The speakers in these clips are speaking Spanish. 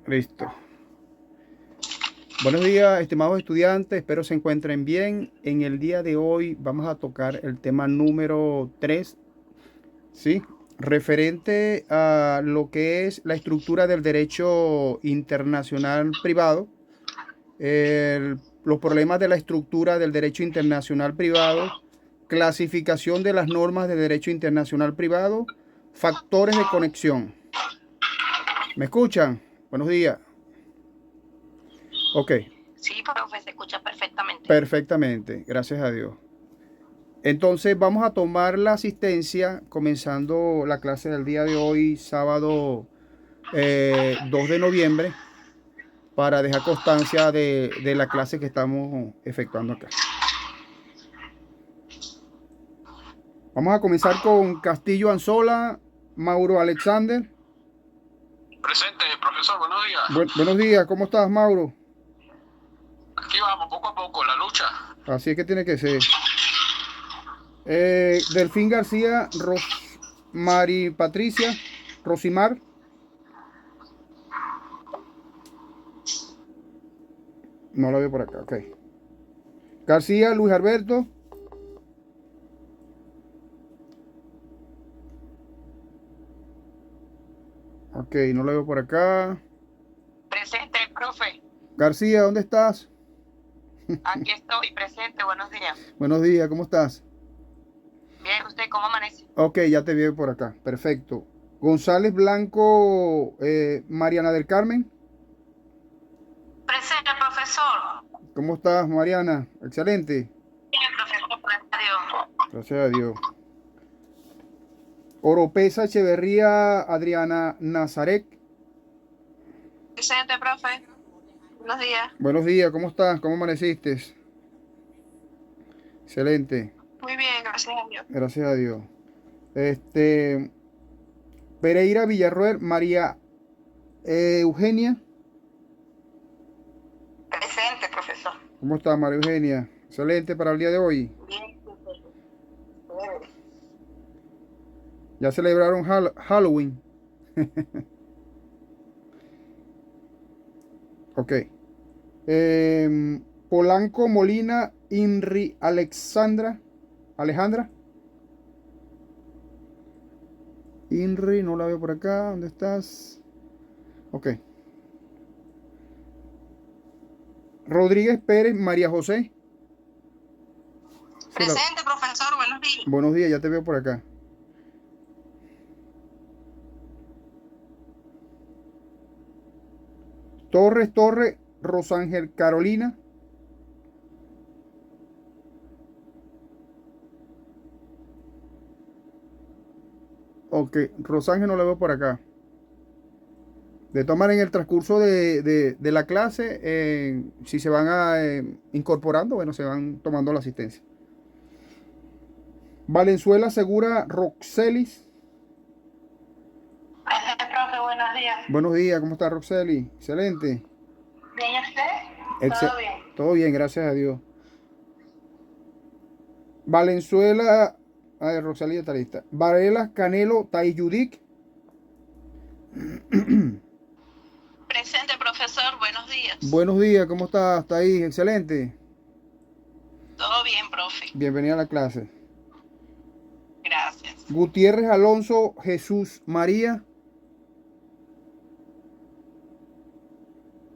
Listo. Buenos días, estimados estudiantes. Espero se encuentren bien. En el día de hoy vamos a tocar el tema número 3, ¿sí? Referente a lo que es la estructura del derecho internacional privado, los problemas de la estructura del derecho internacional privado, clasificación de las normas de derecho internacional privado, factores de conexión. ¿Me escuchan? Buenos días. Ok. Sí, profe, se escucha perfectamente. Perfectamente, gracias a Dios. Entonces vamos a tomar la asistencia comenzando la clase del día de hoy, sábado 2 de noviembre, para dejar constancia de la clase que estamos efectuando acá. Vamos a comenzar con Castillo Anzola, Mauro Alexander. Presente, profesor, buenos días. Buenos días, ¿cómo estás, Mauro? Aquí vamos, poco a poco, la lucha. Así es que tiene que ser. Delfín García, Rosmari Patricia, Rosimar. No la veo por acá, ok. García, Luis Alberto. Ok, no la veo por acá. Presente, profe. García, ¿dónde estás? Aquí estoy, presente, buenos días. Buenos días, ¿cómo estás? Bien, ¿usted cómo amanece? Ok, ya te vi por acá, perfecto. González Blanco, Mariana del Carmen. Presente, profesor. ¿Cómo estás, Mariana? Excelente. Bien, profesor, gracias a Dios. Gracias a Dios. Oropesa Echeverría, Adriana Nazarek. Presente, profe. Buenos días. Buenos días, ¿cómo estás? ¿Cómo amaneciste? Excelente. Muy bien, gracias a Dios. Gracias a Dios. Pereira Villarroel, María Eugenia. Presente, profesor. ¿Cómo está, María Eugenia? Excelente para el día de hoy. Bien, profesor. Ya celebraron Halloween. Ok. Polanco Molina Inri Alejandra. Inri, no la veo por acá. ¿Dónde estás? Ok. Rodríguez Pérez, María José. Presente, profesor, buenos días. Buenos días, ya te veo por acá. Torres, Rosángel Carolina. Ok, Rosángel no la veo por acá. De tomar en el transcurso de la clase, si se van incorporando, bueno, se van tomando la asistencia. Valenzuela Segura Roxelis. Presente, profe, buenos días. Buenos días, ¿cómo está Roxelis? Excelente. ¿Bien y usted? Todo bien. Todo bien, gracias a Dios. Valenzuela, a ver, Roxelis está lista. Varela Canelo Tayudic. Presente, profesor, buenos días. Buenos días, ¿cómo está? ¿Está ahí? Excelente. Todo bien, profe. Bienvenida a la clase. Gracias. Gutiérrez Alonso Jesús María.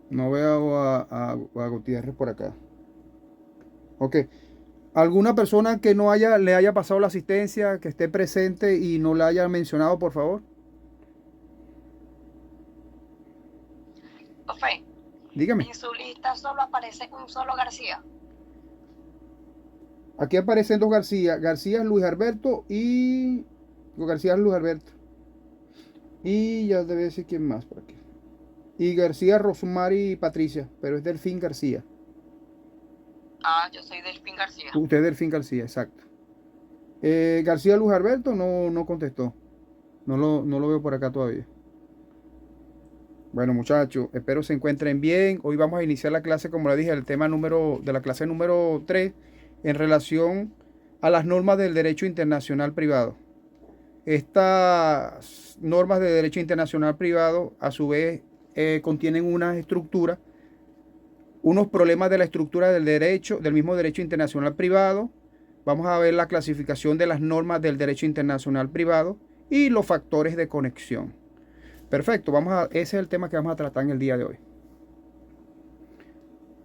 No veo a Gutiérrez por acá. Ok. ¿Alguna persona que no le haya pasado la asistencia, que esté presente y no la haya mencionado, por favor? Profe, Dígame. en su lista solo aparece un solo García. Aquí aparecen dos García. García es Luis Alberto y... García es Luis Alberto. Y ya debe decir quién más por aquí. Y García Rosmari Patricia, pero es Delfín García. Ah, yo soy Delfín García. Usted es Delfín García, exacto. García Luis Alberto no contestó. No lo veo por acá todavía. Bueno, muchachos, espero se encuentren bien. Hoy vamos a iniciar la clase, como le dije, el tema de la clase número 3 en relación a las normas del derecho internacional privado. Estas normas de derecho internacional privado, a su vez, contienen unas estructuras, unos problemas de la estructura del derecho, del mismo derecho internacional privado. Vamos a ver la clasificación de las normas del derecho internacional privado y los factores de conexión. Perfecto, ese es el tema que vamos a tratar en el día de hoy.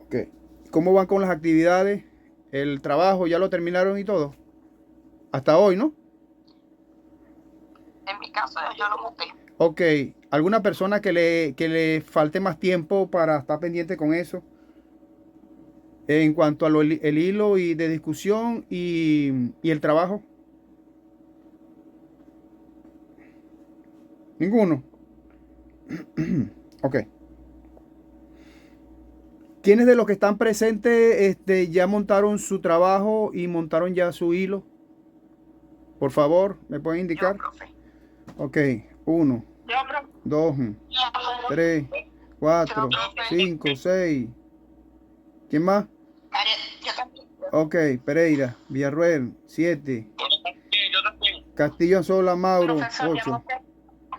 Ok. ¿Cómo van con las actividades? El trabajo, ¿ya lo terminaron y todo? Hasta hoy, ¿no? En mi caso, yo lo monté. Ok. ¿Alguna persona que le falte más tiempo para estar pendiente con eso? En cuanto a el hilo y de discusión y el trabajo. Ninguno. Ok. ¿Quiénes de los que están presentes ya montaron su trabajo y montaron ya su hilo? Por favor, ¿me pueden indicar? Yo, profe. Ok. 1, Yo, profe. 2, 3, 4, Yo, profe. 5, 6. ¿Quién más? Yo también. Ok. Pereira, Villarruel, 7. Yo también. Castillo Sola, Mauro, Profesor, 8.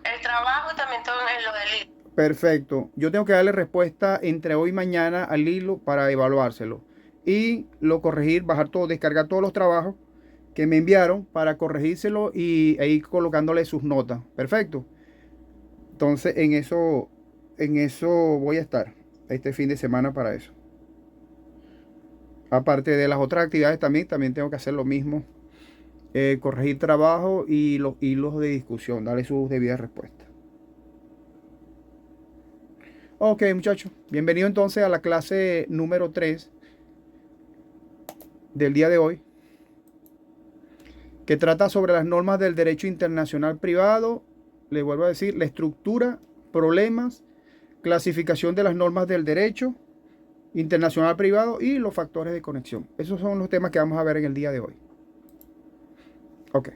el trabajo y también todo en lo del hilo. Perfecto. Yo tengo que darle respuesta entre hoy y mañana al hilo para evaluárselo. Y lo corregir, bajar todo, descargar todos los trabajos que me enviaron para corregírselo e ir colocándole sus notas. Perfecto. Entonces en eso voy a estar este fin de semana para eso. Aparte de las otras actividades también tengo que hacer lo mismo. Corregir trabajo y los hilos de discusión, darle sus debidas respuestas. Ok, muchachos, bienvenido entonces a la clase número 3 del día de hoy, que trata sobre las normas del derecho internacional privado. Le vuelvo a decir, la estructura, problemas, clasificación de las normas del derecho internacional privado y los factores de conexión. Esos son los temas que vamos a ver en el día de hoy. Ok.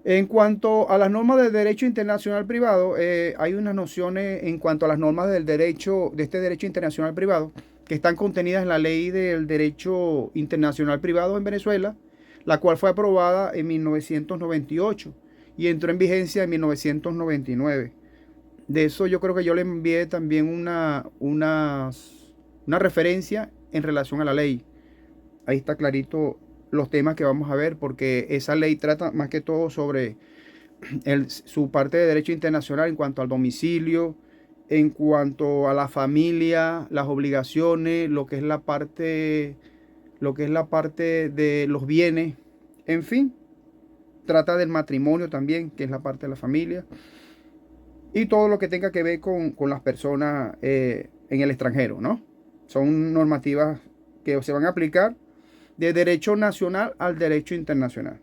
En cuanto a las normas del derecho internacional privado, hay unas nociones en cuanto a las normas del derecho, de este derecho internacional privado, que están contenidas en la ley del derecho internacional privado en Venezuela, la cual fue aprobada en 1998 y entró en vigencia en 1999. De eso yo creo que yo le envié también una referencia en relación a la ley. Ahí está clarito los temas que vamos a ver, porque esa ley trata más que todo sobre su parte de derecho internacional en cuanto al domicilio, en cuanto a la familia, las obligaciones, lo que es la parte de los bienes, en fin, trata del matrimonio también, que es la parte de la familia, y todo lo que tenga que ver con las personas en el extranjero, ¿no? Son normativas que se van a aplicar de derecho nacional al derecho internacional.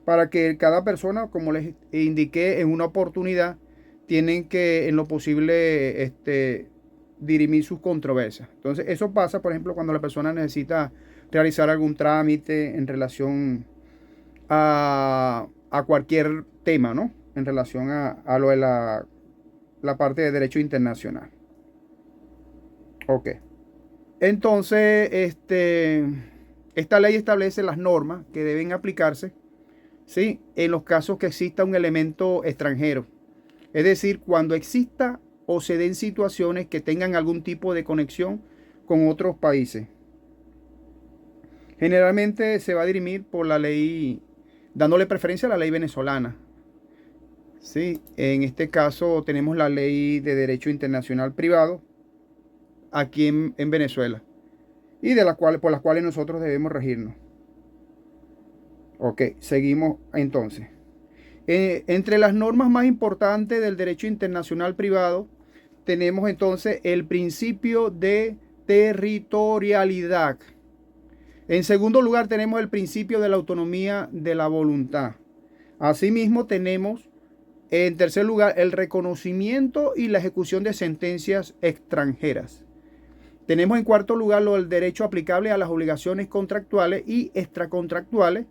Para que cada persona, como les indiqué en una oportunidad, tienen que en lo posible dirimir sus controversias. Entonces, eso pasa, por ejemplo, cuando la persona necesita realizar algún trámite en relación a cualquier tema, ¿no? En relación a lo de la parte de derecho internacional. Ok. Entonces, esta ley establece las normas que deben aplicarse, ¿sí?, en los casos que exista un elemento extranjero. Es decir, cuando exista o se den situaciones que tengan algún tipo de conexión con otros países. Generalmente se va a dirimir por la ley, dándole preferencia a la ley venezolana. ¿Sí? En este caso tenemos la ley de derecho internacional privado aquí en Venezuela, y por las cuales nosotros debemos regirnos. Ok, seguimos entonces. Entre las normas más importantes del derecho internacional privado tenemos entonces el principio de territorialidad. En segundo lugar tenemos el principio de la autonomía de la voluntad. Asimismo tenemos en tercer lugar el reconocimiento y la ejecución de sentencias extranjeras. Tenemos en cuarto lugar el derecho aplicable a las obligaciones contractuales y extracontractuales.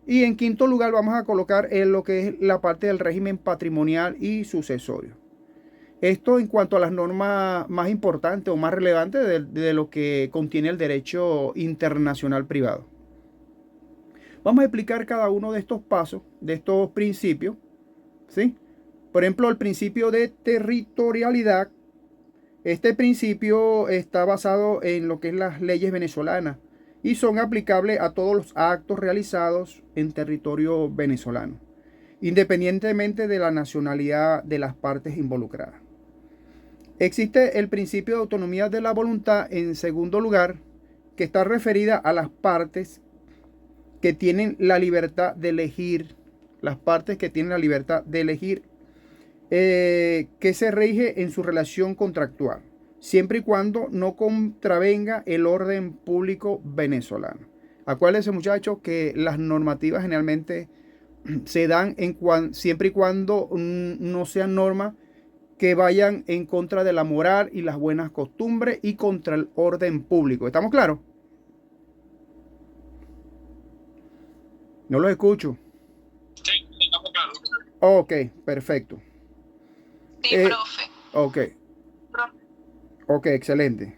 Y en quinto lugar vamos a colocar lo que es la parte del régimen patrimonial y sucesorio. Esto en cuanto a las normas más importantes o más relevantes de lo que contiene el derecho internacional privado. Vamos a explicar cada uno de estos pasos, de estos principios, ¿sí?, Por ejemplo, el principio de territorialidad. Este principio está basado en lo que es las leyes venezolanas y son aplicables a todos los actos realizados en territorio venezolano, independientemente de la nacionalidad de las partes involucradas. Existe el principio de autonomía de la voluntad en segundo lugar, que está referida a las partes que tienen la libertad de elegir, que se rige en su relación contractual, siempre y cuando no contravenga el orden público venezolano. Acuérdense, muchachos, que las normativas generalmente se dan siempre y cuando no sean normas que vayan en contra de la moral y las buenas costumbres y contra el orden público. ¿Estamos claros? No los escucho. Sí, estamos claros. Ok, perfecto. Sí, profe. Ok. Ok, excelente.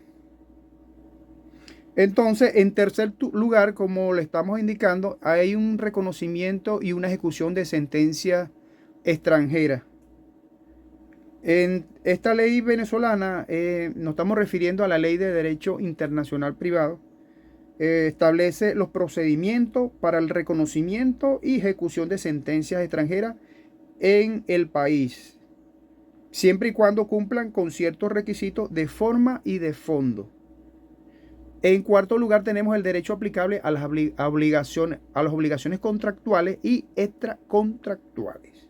Entonces, en tercer lugar, como le estamos indicando, hay un reconocimiento y una ejecución de sentencia extranjera. En esta ley venezolana nos estamos refiriendo a la Ley de Derecho Internacional Privado. Establece los procedimientos para el reconocimiento y ejecución de sentencias extranjeras en el país, siempre y cuando cumplan con ciertos requisitos de forma y de fondo. En cuarto lugar tenemos el derecho aplicable a las obligaciones contractuales y extracontractuales.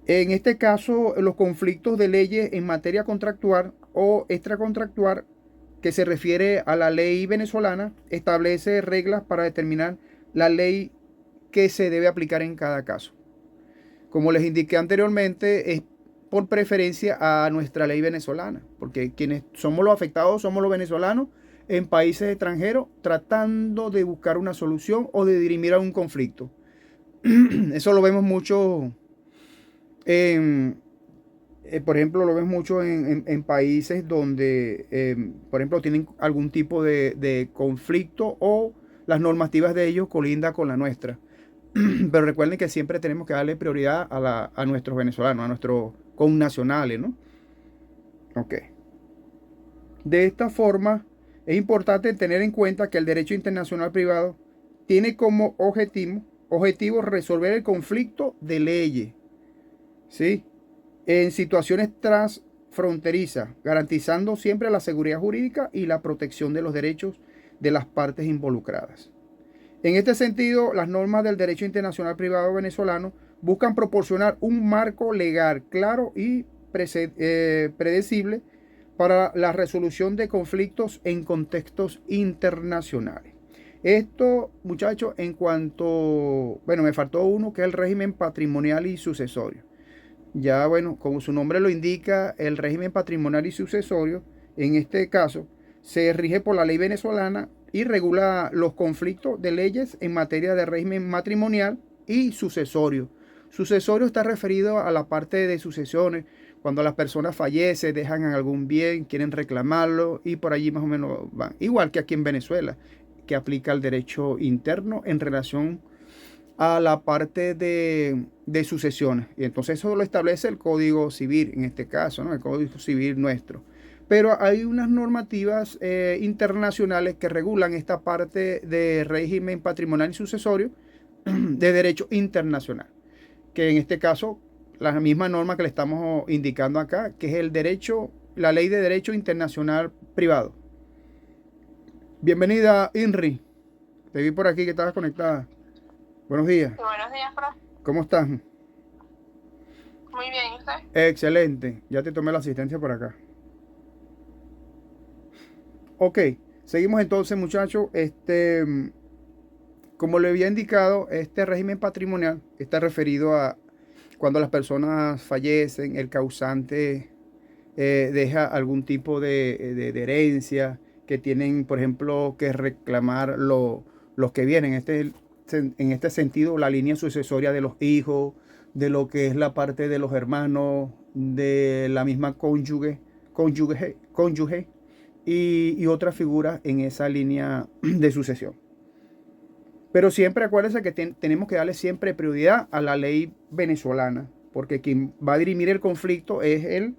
En este caso, los conflictos de leyes en materia contractual o extracontractual, que se refiere a la ley venezolana, establece reglas para determinar la ley que se debe aplicar en cada caso. Como les indiqué anteriormente, es por preferencia a nuestra ley venezolana, porque quienes somos los afectados somos los venezolanos en países extranjeros tratando de buscar una solución o de dirimir algún conflicto. Eso lo vemos mucho por ejemplo, lo vemos mucho en países donde, por ejemplo, tienen algún tipo de conflicto o las normativas de ellos colindan con la nuestra. Pero recuerden que siempre tenemos que darle prioridad a nuestros venezolanos, a nuestros connacionales, ¿no? Ok. De esta forma, es importante tener en cuenta que el derecho internacional privado tiene como objetivo resolver el conflicto de leyes, ¿sí?, en situaciones transfronterizas, garantizando siempre la seguridad jurídica y la protección de los derechos de las partes involucradas. En este sentido, las normas del derecho internacional privado venezolano buscan proporcionar un marco legal claro y predecible para la resolución de conflictos en contextos internacionales. Esto, muchachos, en cuanto, bueno, me faltó uno, que es el régimen patrimonial y sucesorio. Ya, bueno, como su nombre lo indica, el régimen patrimonial y sucesorio, en este caso, se rige por la ley venezolana y regula los conflictos de leyes en materia de régimen matrimonial y sucesorio. Sucesorio está referido a la parte de sucesiones, cuando las personas fallecen, dejan algún bien, quieren reclamarlo y por allí más o menos van. Igual que aquí en Venezuela, que aplica el derecho interno en relación a la parte de sucesiones. Y entonces eso lo establece el Código Civil, en este caso, ¿no?, el Código Civil nuestro. Pero hay unas normativas internacionales que regulan esta parte de régimen patrimonial y sucesorio de derecho internacional, que en este caso, la misma norma que le estamos indicando acá, que es el derecho, la Ley de Derecho Internacional Privado. Bienvenida, Inri. Te vi por aquí que estabas conectada. Buenos días. Buenos días, profe. ¿Cómo estás? Muy bien, ¿y usted? Excelente. Ya te tomé la asistencia por acá. Ok. Seguimos entonces, muchachos. Como le había indicado, este régimen patrimonial está referido a cuando las personas fallecen, el causante deja algún tipo de herencia que tienen, por ejemplo, que reclamar los que vienen. En este sentido, la línea sucesoria de los hijos, de lo que es la parte de los hermanos, de la misma cónyuge y otras figuras en esa línea de sucesión. Pero siempre acuérdense que tenemos que darle siempre prioridad a la ley venezolana porque quien va a dirimir el conflicto es el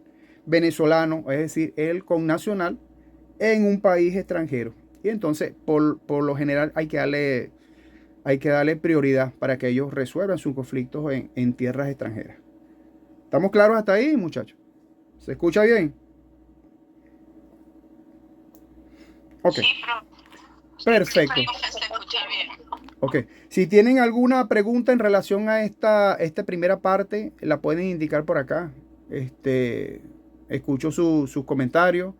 venezolano, es decir, el connacional en un país extranjero. Y entonces, por lo general, hay que darle prioridad para que ellos resuelvan sus conflictos en tierras extranjeras. ¿Estamos claros hasta ahí, muchachos? ¿Se escucha bien? Ok, Sí, profe. perfecto. Sí, profe, se escucha bien. Ok, si tienen alguna pregunta en relación a esta primera parte, la pueden indicar por acá. Escucho sus comentarios.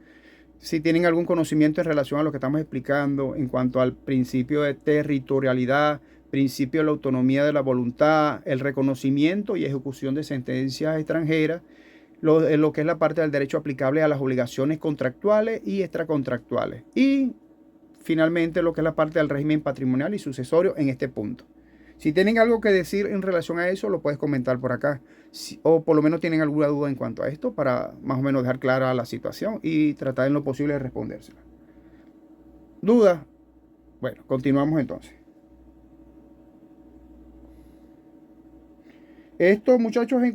Si tienen algún conocimiento en relación a lo que estamos explicando en cuanto al principio de territorialidad, principio de la autonomía de la voluntad, el reconocimiento y ejecución de sentencias extranjeras, lo que es la parte del derecho aplicable a las obligaciones contractuales y extracontractuales. Y finalmente lo que es la parte del régimen patrimonial y sucesorio en este punto. Si tienen algo que decir en relación a eso, lo puedes comentar por acá. O por lo menos tienen alguna duda en cuanto a esto para más o menos dejar clara la situación y tratar en lo posible de respondérsela. ¿Dudas? Bueno, continuamos entonces. Esto, muchachos, en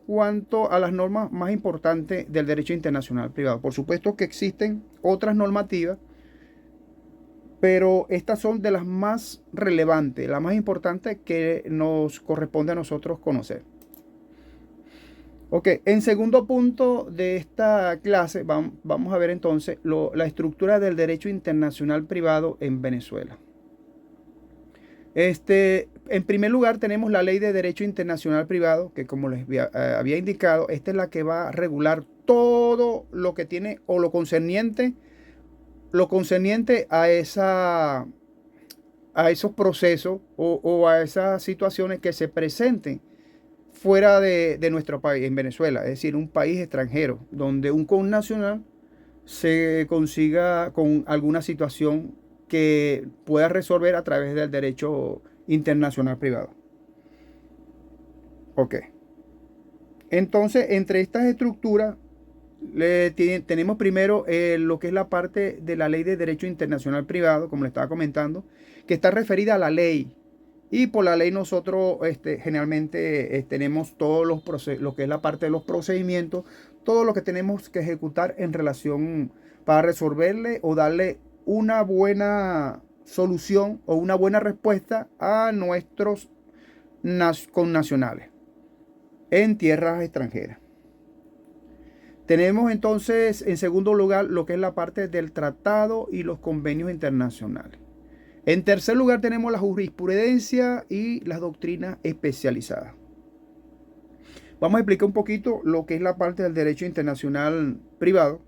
cuanto a las normas más importantes del derecho internacional privado. Por supuesto que existen otras normativas, pero estas son de las más relevantes, las más importantes que nos corresponde a nosotros conocer. Ok, en segundo punto de esta clase vamos a ver entonces la estructura del derecho internacional privado en Venezuela. En primer lugar tenemos la Ley de Derecho Internacional Privado, que como les había indicado, esta es la que va a regular todo lo que tiene o lo concerniente a esos procesos o a esas situaciones que se presenten fuera de nuestro país, en Venezuela, es decir, un país extranjero, donde un connacional se consiga con alguna situación que pueda resolver a través del derecho internacional privado. Ok. Entonces, entre estas estructuras, tenemos primero lo que es la parte de la Ley de Derecho Internacional Privado, como le estaba comentando, que está referida a la ley. Y por la ley nosotros generalmente tenemos todos lo que es la parte de los procedimientos, todo lo que tenemos que ejecutar en relación para resolverle o darle una buena solución o una buena respuesta a nuestros connacionales en tierras extranjeras. Tenemos entonces en segundo lugar lo que es la parte del tratado y los convenios internacionales. En tercer lugar tenemos la jurisprudencia y las doctrinas especializadas. Vamos a explicar un poquito lo que es la parte del derecho internacional privado.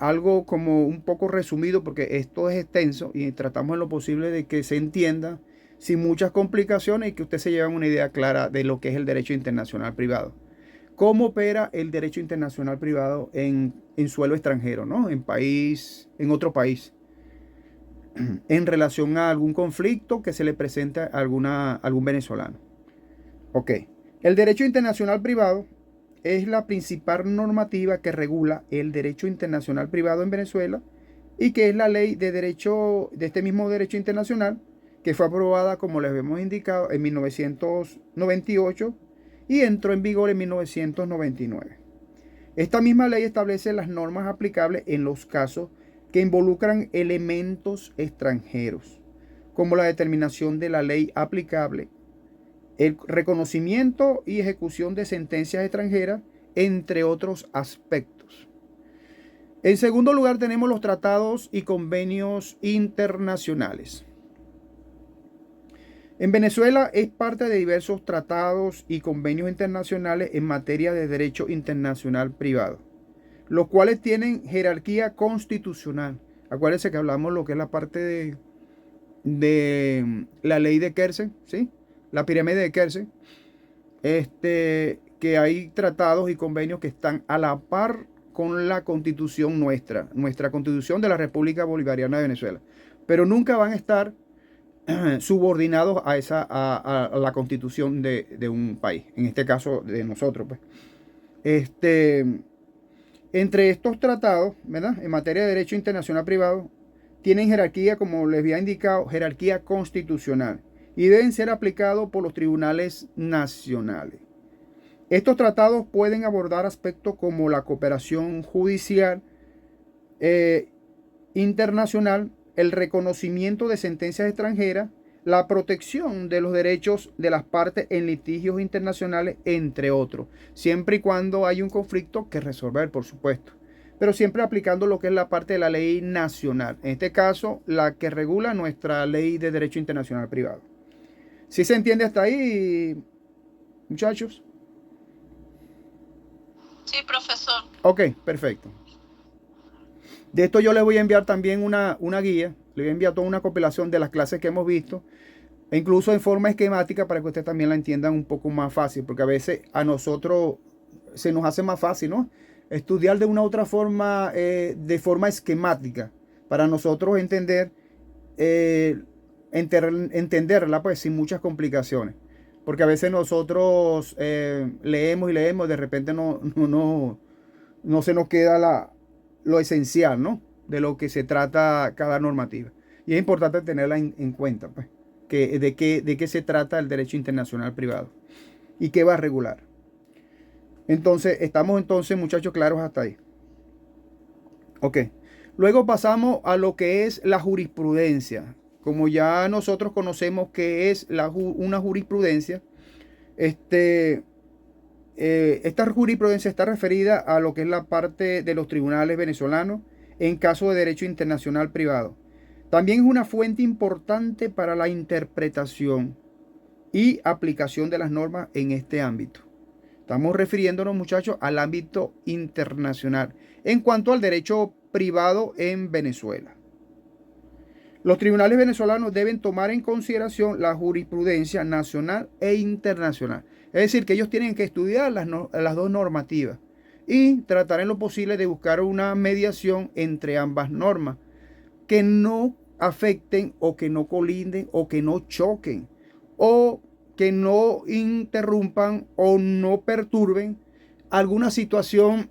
Algo como un poco resumido porque esto es extenso y tratamos en lo posible de que se entienda sin muchas complicaciones y que usted se lleve una idea clara de lo que es el derecho internacional privado. ¿Cómo opera el derecho internacional privado en suelo extranjero, ¿no? En otro país? En relación a algún conflicto que se le presente a algún venezolano. Ok. El derecho internacional privado es la principal normativa que regula el derecho internacional privado en Venezuela y que es la ley de derecho de este mismo derecho internacional que fue aprobada, como les hemos indicado, en 1998 y entró en vigor en 1999. Esta misma ley establece las normas aplicables en los casos que involucran elementos extranjeros, como la determinación de la ley aplicable, el reconocimiento y ejecución de sentencias extranjeras, entre otros aspectos. En segundo lugar tenemos los tratados y convenios internacionales. En Venezuela es parte de diversos tratados y convenios internacionales en materia de derecho internacional privado, los cuales tienen jerarquía constitucional. Acuérdense que hablamos lo que es la parte de la ley de Kelsen, ¿sí? La pirámide de Kelsen. Que hay tratados y convenios que están a la par con la constitución nuestra constitución de la República Bolivariana de Venezuela. Pero nunca van a estar subordinados a la constitución de un país, en este caso de nosotros, pues. Entre estos tratados, ¿verdad? En materia de derecho internacional privado, tienen jerarquía, como les había indicado, jerarquía constitucional. y deben ser aplicados por los tribunales nacionales. Estos tratados pueden abordar aspectos como la cooperación judicial internacional, el reconocimiento de sentencias extranjeras, la protección de los derechos de las partes en litigios internacionales, entre otros, siempre y cuando hay un conflicto que resolver, por supuesto, pero siempre aplicando lo que es la parte de la ley nacional, en este caso, la que regula nuestra ley de derecho internacional privado. ¿Sí se entiende hasta ahí, muchachos? Sí, profesor. Ok, perfecto. De esto yo les voy a enviar también una guía, les voy a enviar toda una compilación de las clases que hemos visto, e incluso en forma esquemática para que ustedes también la entiendan un poco más fácil, porque a veces a nosotros se nos hace más fácil, ¿no? Estudiar de una u otra forma, de forma esquemática, para nosotros entenderla pues sin muchas complicaciones. Porque a veces nosotros leemos y leemos, de repente no se nos queda lo esencial, ¿no? De lo que se trata cada normativa. Y es importante tenerla en cuenta, pues, de qué se trata el derecho internacional privado y qué va a regular. Entonces, estamos muchachos, claros hasta ahí. Ok. Luego pasamos a lo que es la jurisprudencia. Como ya nosotros conocemos qué es una jurisprudencia, esta jurisprudencia está referida a lo que es la parte de los tribunales venezolanos en caso de derecho internacional privado. También es una fuente importante para la interpretación y aplicación de las normas en este ámbito. Estamos refiriéndonos, muchachos, al ámbito internacional en cuanto al derecho privado en Venezuela. Los tribunales venezolanos deben tomar en consideración la jurisprudencia nacional e internacional. Es decir, que ellos tienen que estudiar las dos normativas y tratar en lo posible de buscar una mediación entre ambas normas que no afecten o que no colinden o que no choquen o que no interrumpan o no perturben alguna situación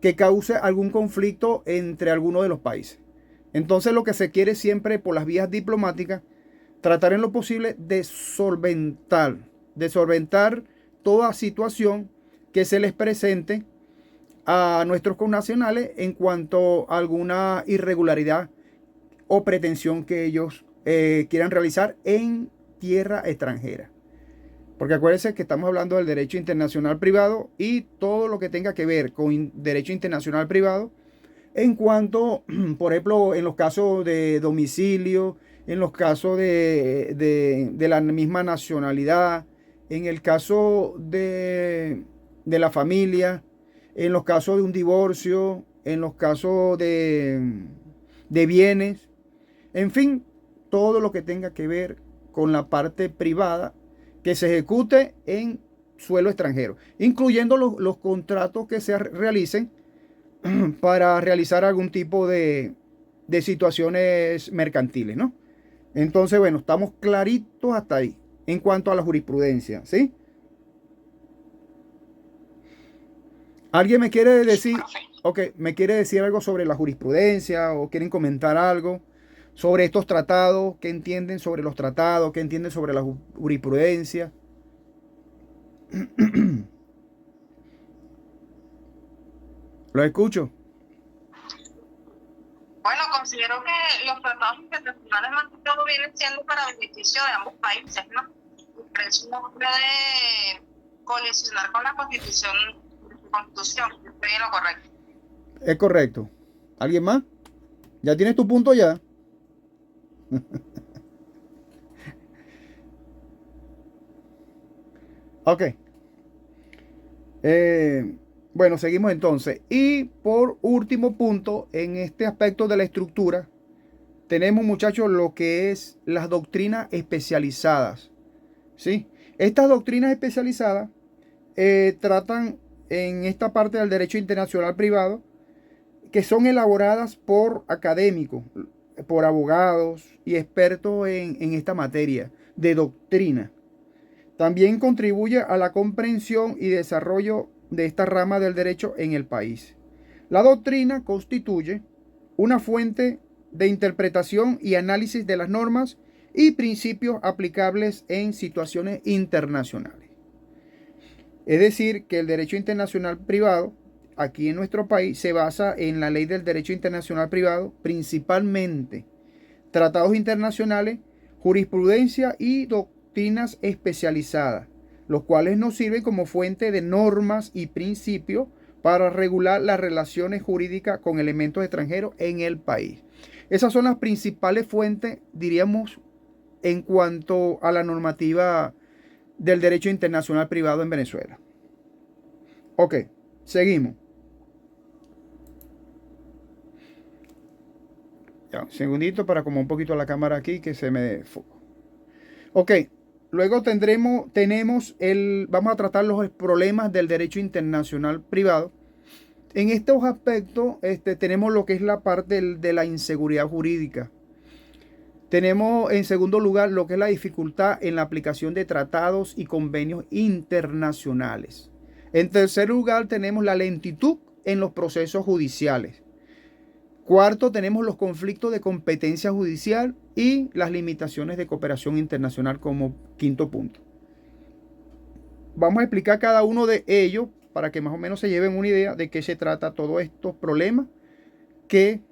que cause algún conflicto entre algunos de los países. Entonces lo que se quiere siempre por las vías diplomáticas, tratar en lo posible de solventar toda situación que se les presente a nuestros connacionales en cuanto a alguna irregularidad o pretensión que ellos quieran realizar en tierra extranjera. Porque acuérdense que estamos hablando del derecho internacional privado y todo lo que tenga que ver con derecho internacional privado en cuanto, por ejemplo, en los casos de domicilio, en los casos de la misma nacionalidad, en el caso de la familia, en los casos de un divorcio, en los casos de bienes, en fin, todo lo que tenga que ver con la parte privada que se ejecute en suelo extranjero, incluyendo los contratos que se realicen para realizar algún tipo de situaciones mercantiles, ¿no? Entonces, bueno, estamos claritos hasta ahí en cuanto a la jurisprudencia, ¿sí? ¿Alguien me quiere decir, me quiere decir algo sobre la jurisprudencia o quieren comentar algo sobre estos tratados? ¿Qué entienden sobre los tratados? ¿Qué entienden sobre la jurisprudencia? Lo escucho. Bueno, considero que los tratados internacionales más que todo vienen siendo para beneficio de ambos países, ¿no? Pero eso no puede colisionar con la Constitución. Estoy en lo correcto. Es correcto. ¿Alguien más? ¿Ya tienes tu punto ya? Ok. Bueno, seguimos entonces. Y por último punto, en este aspecto de la estructura, tenemos, muchachos, lo que es las doctrinas especializadas. ¿Sí? Estas doctrinas especializadas tratan en esta parte del derecho internacional privado, que son elaboradas por académicos, por abogados y expertos en esta materia de doctrina. También contribuye a la comprensión y desarrollo de esta rama del derecho en el país. La doctrina constituye una fuente de interpretación y análisis de las normas y principios aplicables en situaciones internacionales. Es decir, que el derecho internacional privado aquí en nuestro país se basa en la ley del derecho internacional privado, principalmente tratados internacionales, jurisprudencia y doctrinas especializadas, los cuales nos sirven como fuente de normas y principios para regular las relaciones jurídicas con elementos extranjeros en el país. Esas son las principales fuentes, diríamos, en cuanto a la normativa del derecho internacional privado en Venezuela. Ok, seguimos. Ya, un segundito para como un poquito la cámara aquí que se me... Ok, luego vamos a tratar los problemas del derecho internacional privado. En estos aspectos tenemos lo que es la parte de la inseguridad jurídica. Tenemos en segundo lugar lo que es la dificultad en la aplicación de tratados y convenios internacionales. En tercer lugar tenemos la lentitud en los procesos judiciales. Cuarto, tenemos los conflictos de competencia judicial y las limitaciones de cooperación internacional como quinto punto. Vamos a explicar cada uno de ellos para que más o menos se lleven una idea de qué se trata todos estos problemas que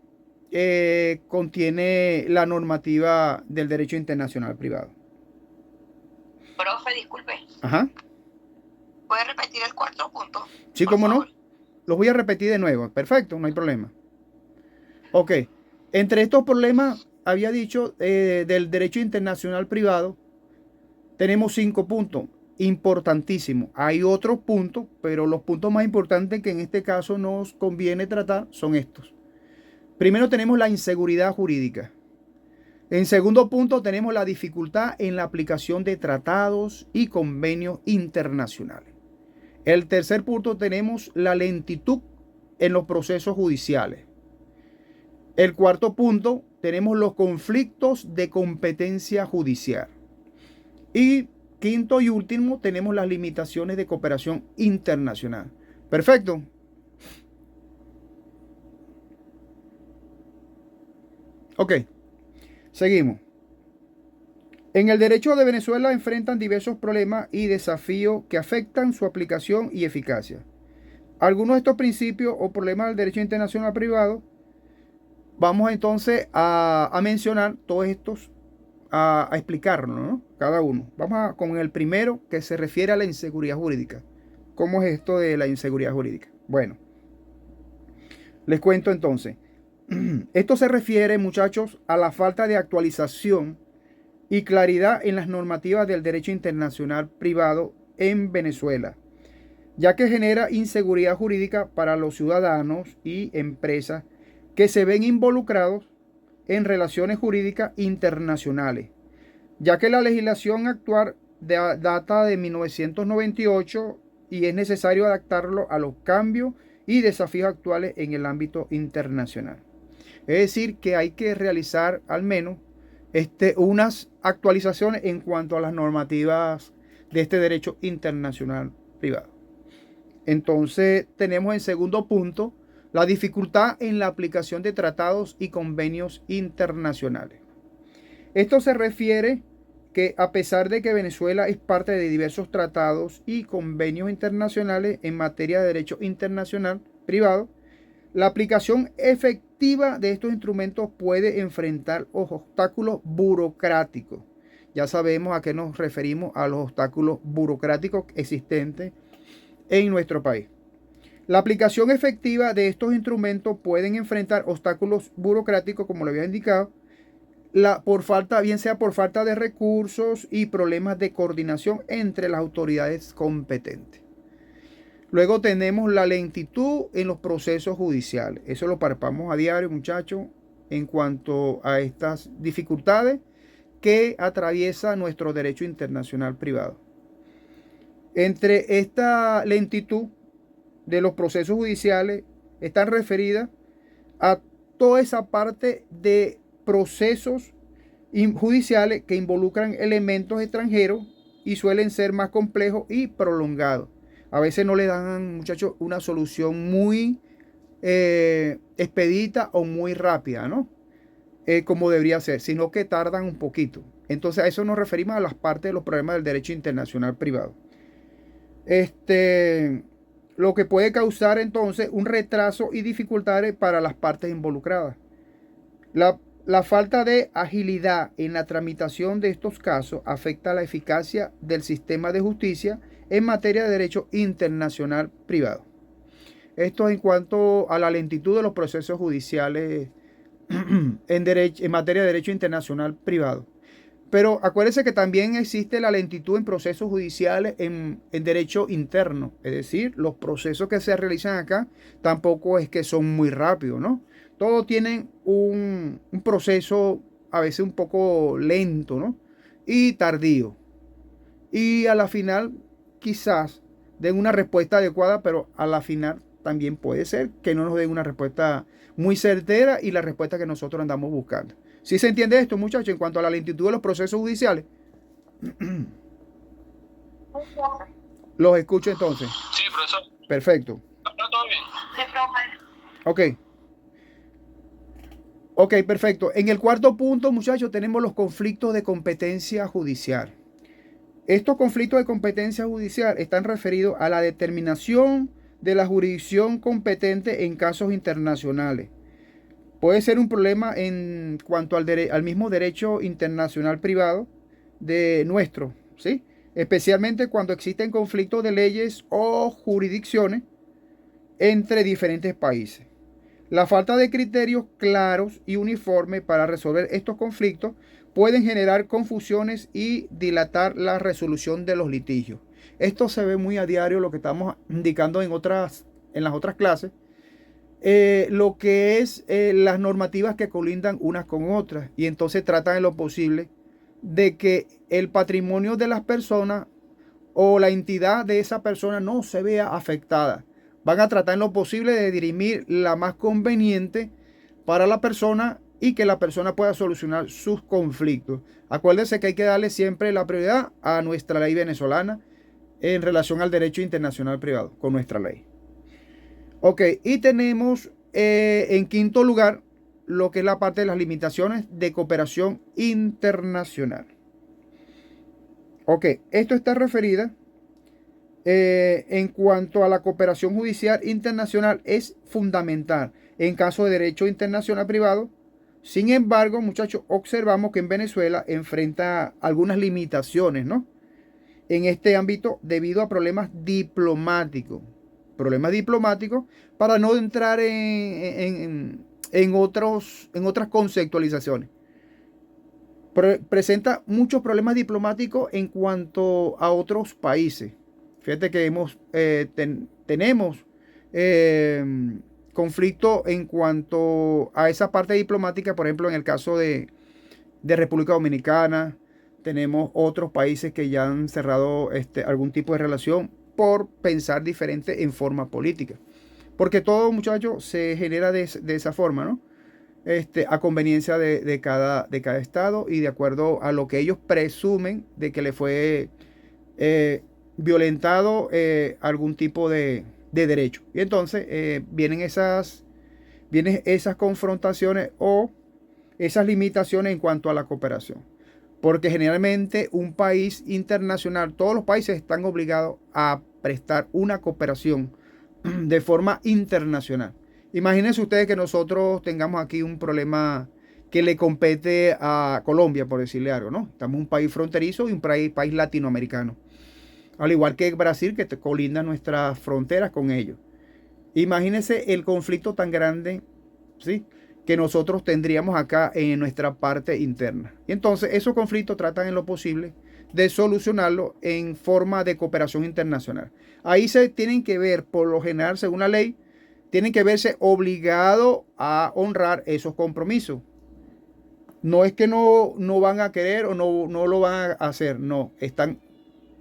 contiene la normativa del derecho internacional privado. Profe, disculpe. Ajá. ¿Puede repetir el cuarto punto? Sí, por cómo no. favor? Los voy a repetir de nuevo. Perfecto, no hay problema. Ok. Entre estos problemas, había dicho, del derecho internacional privado, tenemos 5 puntos importantísimos. Hay otros puntos, pero los puntos más importantes que en este caso nos conviene tratar son estos. Primero tenemos la inseguridad jurídica. En segundo punto tenemos la dificultad en la aplicación de tratados y convenios internacionales. El tercer punto tenemos la lentitud en los procesos judiciales. El cuarto punto tenemos los conflictos de competencia judicial. Y quinto y último tenemos las limitaciones de cooperación internacional. Perfecto. Ok, seguimos. En el derecho de Venezuela enfrentan diversos problemas y desafíos que afectan su aplicación y eficacia. Algunos de estos principios o problemas del derecho internacional privado, vamos entonces a mencionar todos estos, a explicarlos, ¿no? Cada uno. Vamos con el primero, que se refiere a la inseguridad jurídica. ¿Cómo es esto de la inseguridad jurídica? Bueno, les cuento entonces. Esto se refiere, muchachos, a la falta de actualización y claridad en las normativas del derecho internacional privado en Venezuela, ya que genera inseguridad jurídica para los ciudadanos y empresas que se ven involucrados en relaciones jurídicas internacionales, ya que la legislación actual data de 1998 y es necesario adaptarlo a los cambios y desafíos actuales en el ámbito internacional. Es decir, que hay que realizar al menos unas actualizaciones en cuanto a las normativas de este derecho internacional privado. Entonces tenemos en segundo punto la dificultad en la aplicación de tratados y convenios internacionales. Esto se refiere que a pesar de que Venezuela es parte de diversos tratados y convenios internacionales en materia de derecho internacional privado, la aplicación efectiva de estos instrumentos puede enfrentar obstáculos burocráticos. Ya sabemos a qué nos referimos a los obstáculos burocráticos existentes en nuestro país. La aplicación efectiva de estos instrumentos pueden enfrentar obstáculos burocráticos, como lo había indicado, bien sea por falta de recursos y problemas de coordinación entre las autoridades competentes. Luego tenemos la lentitud en los procesos judiciales. Eso lo palpamos a diario, muchachos, en cuanto a estas dificultades que atraviesa nuestro derecho internacional privado. Entre esta lentitud de los procesos judiciales están referidas a toda esa parte de procesos judiciales que involucran elementos extranjeros y suelen ser más complejos y prolongados. A veces no le dan, muchachos, una solución muy expedita o muy rápida, ¿no? como debería ser, sino que tardan un poquito. Entonces a eso nos referimos a las partes de los problemas del derecho internacional privado. Lo que puede causar entonces un retraso y dificultades para las partes involucradas. La falta de agilidad en la tramitación de estos casos afecta la eficacia del sistema de justicia en materia de derecho internacional privado. Esto en cuanto a la lentitud de los procesos judiciales en materia de derecho internacional privado. Pero acuérdense que también existe la lentitud en procesos judiciales en derecho interno. Es decir, los procesos que se realizan acá tampoco es que son muy rápidos, ¿no? Todos tienen un proceso a veces un poco lento, ¿no? Y tardío. Y a la final quizás den una respuesta adecuada, pero a la final también puede ser que no nos den una respuesta muy certera y la respuesta que nosotros andamos buscando. ¿Sí se entiende esto, muchachos, en cuanto a la lentitud de los procesos judiciales? Los escucho entonces. Sí, profesor. Perfecto. ¿Está todo bien? Sí, profe. Ok, perfecto. En el cuarto punto, muchachos, tenemos los conflictos de competencia judicial. Estos conflictos de competencia judicial están referidos a la determinación de la jurisdicción competente en casos internacionales. Puede ser un problema en cuanto al mismo derecho internacional privado de nuestro, ¿sí? Especialmente cuando existen conflictos de leyes o jurisdicciones entre diferentes países. La falta de criterios claros y uniformes para resolver estos conflictos pueden generar confusiones y dilatar la resolución de los litigios. Esto se ve muy a diario, lo que estamos indicando en las otras clases. Lo que es las normativas que colindan unas con otras, y entonces tratan en lo posible de que el patrimonio de las personas o la entidad de esa persona no se vea afectada. Van a tratar en lo posible de dirimir la más conveniente para la persona y que la persona pueda solucionar sus conflictos. Acuérdense que hay que darle siempre la prioridad a nuestra ley venezolana en relación al derecho internacional privado, con nuestra ley. Ok, y tenemos en quinto lugar lo que es la parte de las limitaciones de cooperación internacional. Ok, esto está referida en cuanto a la cooperación judicial internacional es fundamental en caso de derecho internacional privado. Sin embargo, muchachos, observamos que en Venezuela enfrenta algunas limitaciones, ¿no? En este ámbito debido a problemas diplomáticos. Problemas diplomáticos para no entrar en otras conceptualizaciones. Presenta muchos problemas diplomáticos en cuanto a otros países. Fíjate que tenemos conflicto en cuanto a esa parte diplomática, por ejemplo, en el caso de República Dominicana, tenemos otros países que ya han cerrado algún tipo de relación por pensar diferente en forma política. Porque todo, muchachos, se genera de esa forma, ¿no? A conveniencia de cada estado y de acuerdo a lo que ellos presumen de que le fue violentado algún tipo de derecho. Y entonces vienen esas confrontaciones o esas limitaciones en cuanto a la cooperación. Porque generalmente un país internacional, todos los países están obligados a prestar una cooperación de forma internacional. Imagínense ustedes que nosotros tengamos aquí un problema que le compete a Colombia, por decirle algo, ¿no? Estamos un país fronterizo y un país latinoamericano. Al igual que Brasil, que colinda nuestras fronteras con ellos. Imagínense el conflicto tan grande, ¿sí?, que nosotros tendríamos acá en nuestra parte interna. Y entonces esos conflictos tratan en lo posible de solucionarlo en forma de cooperación internacional. Ahí se tienen que ver, por lo general, según la ley, tienen que verse obligados a honrar esos compromisos. No es que no van a querer o no lo van a hacer, no, están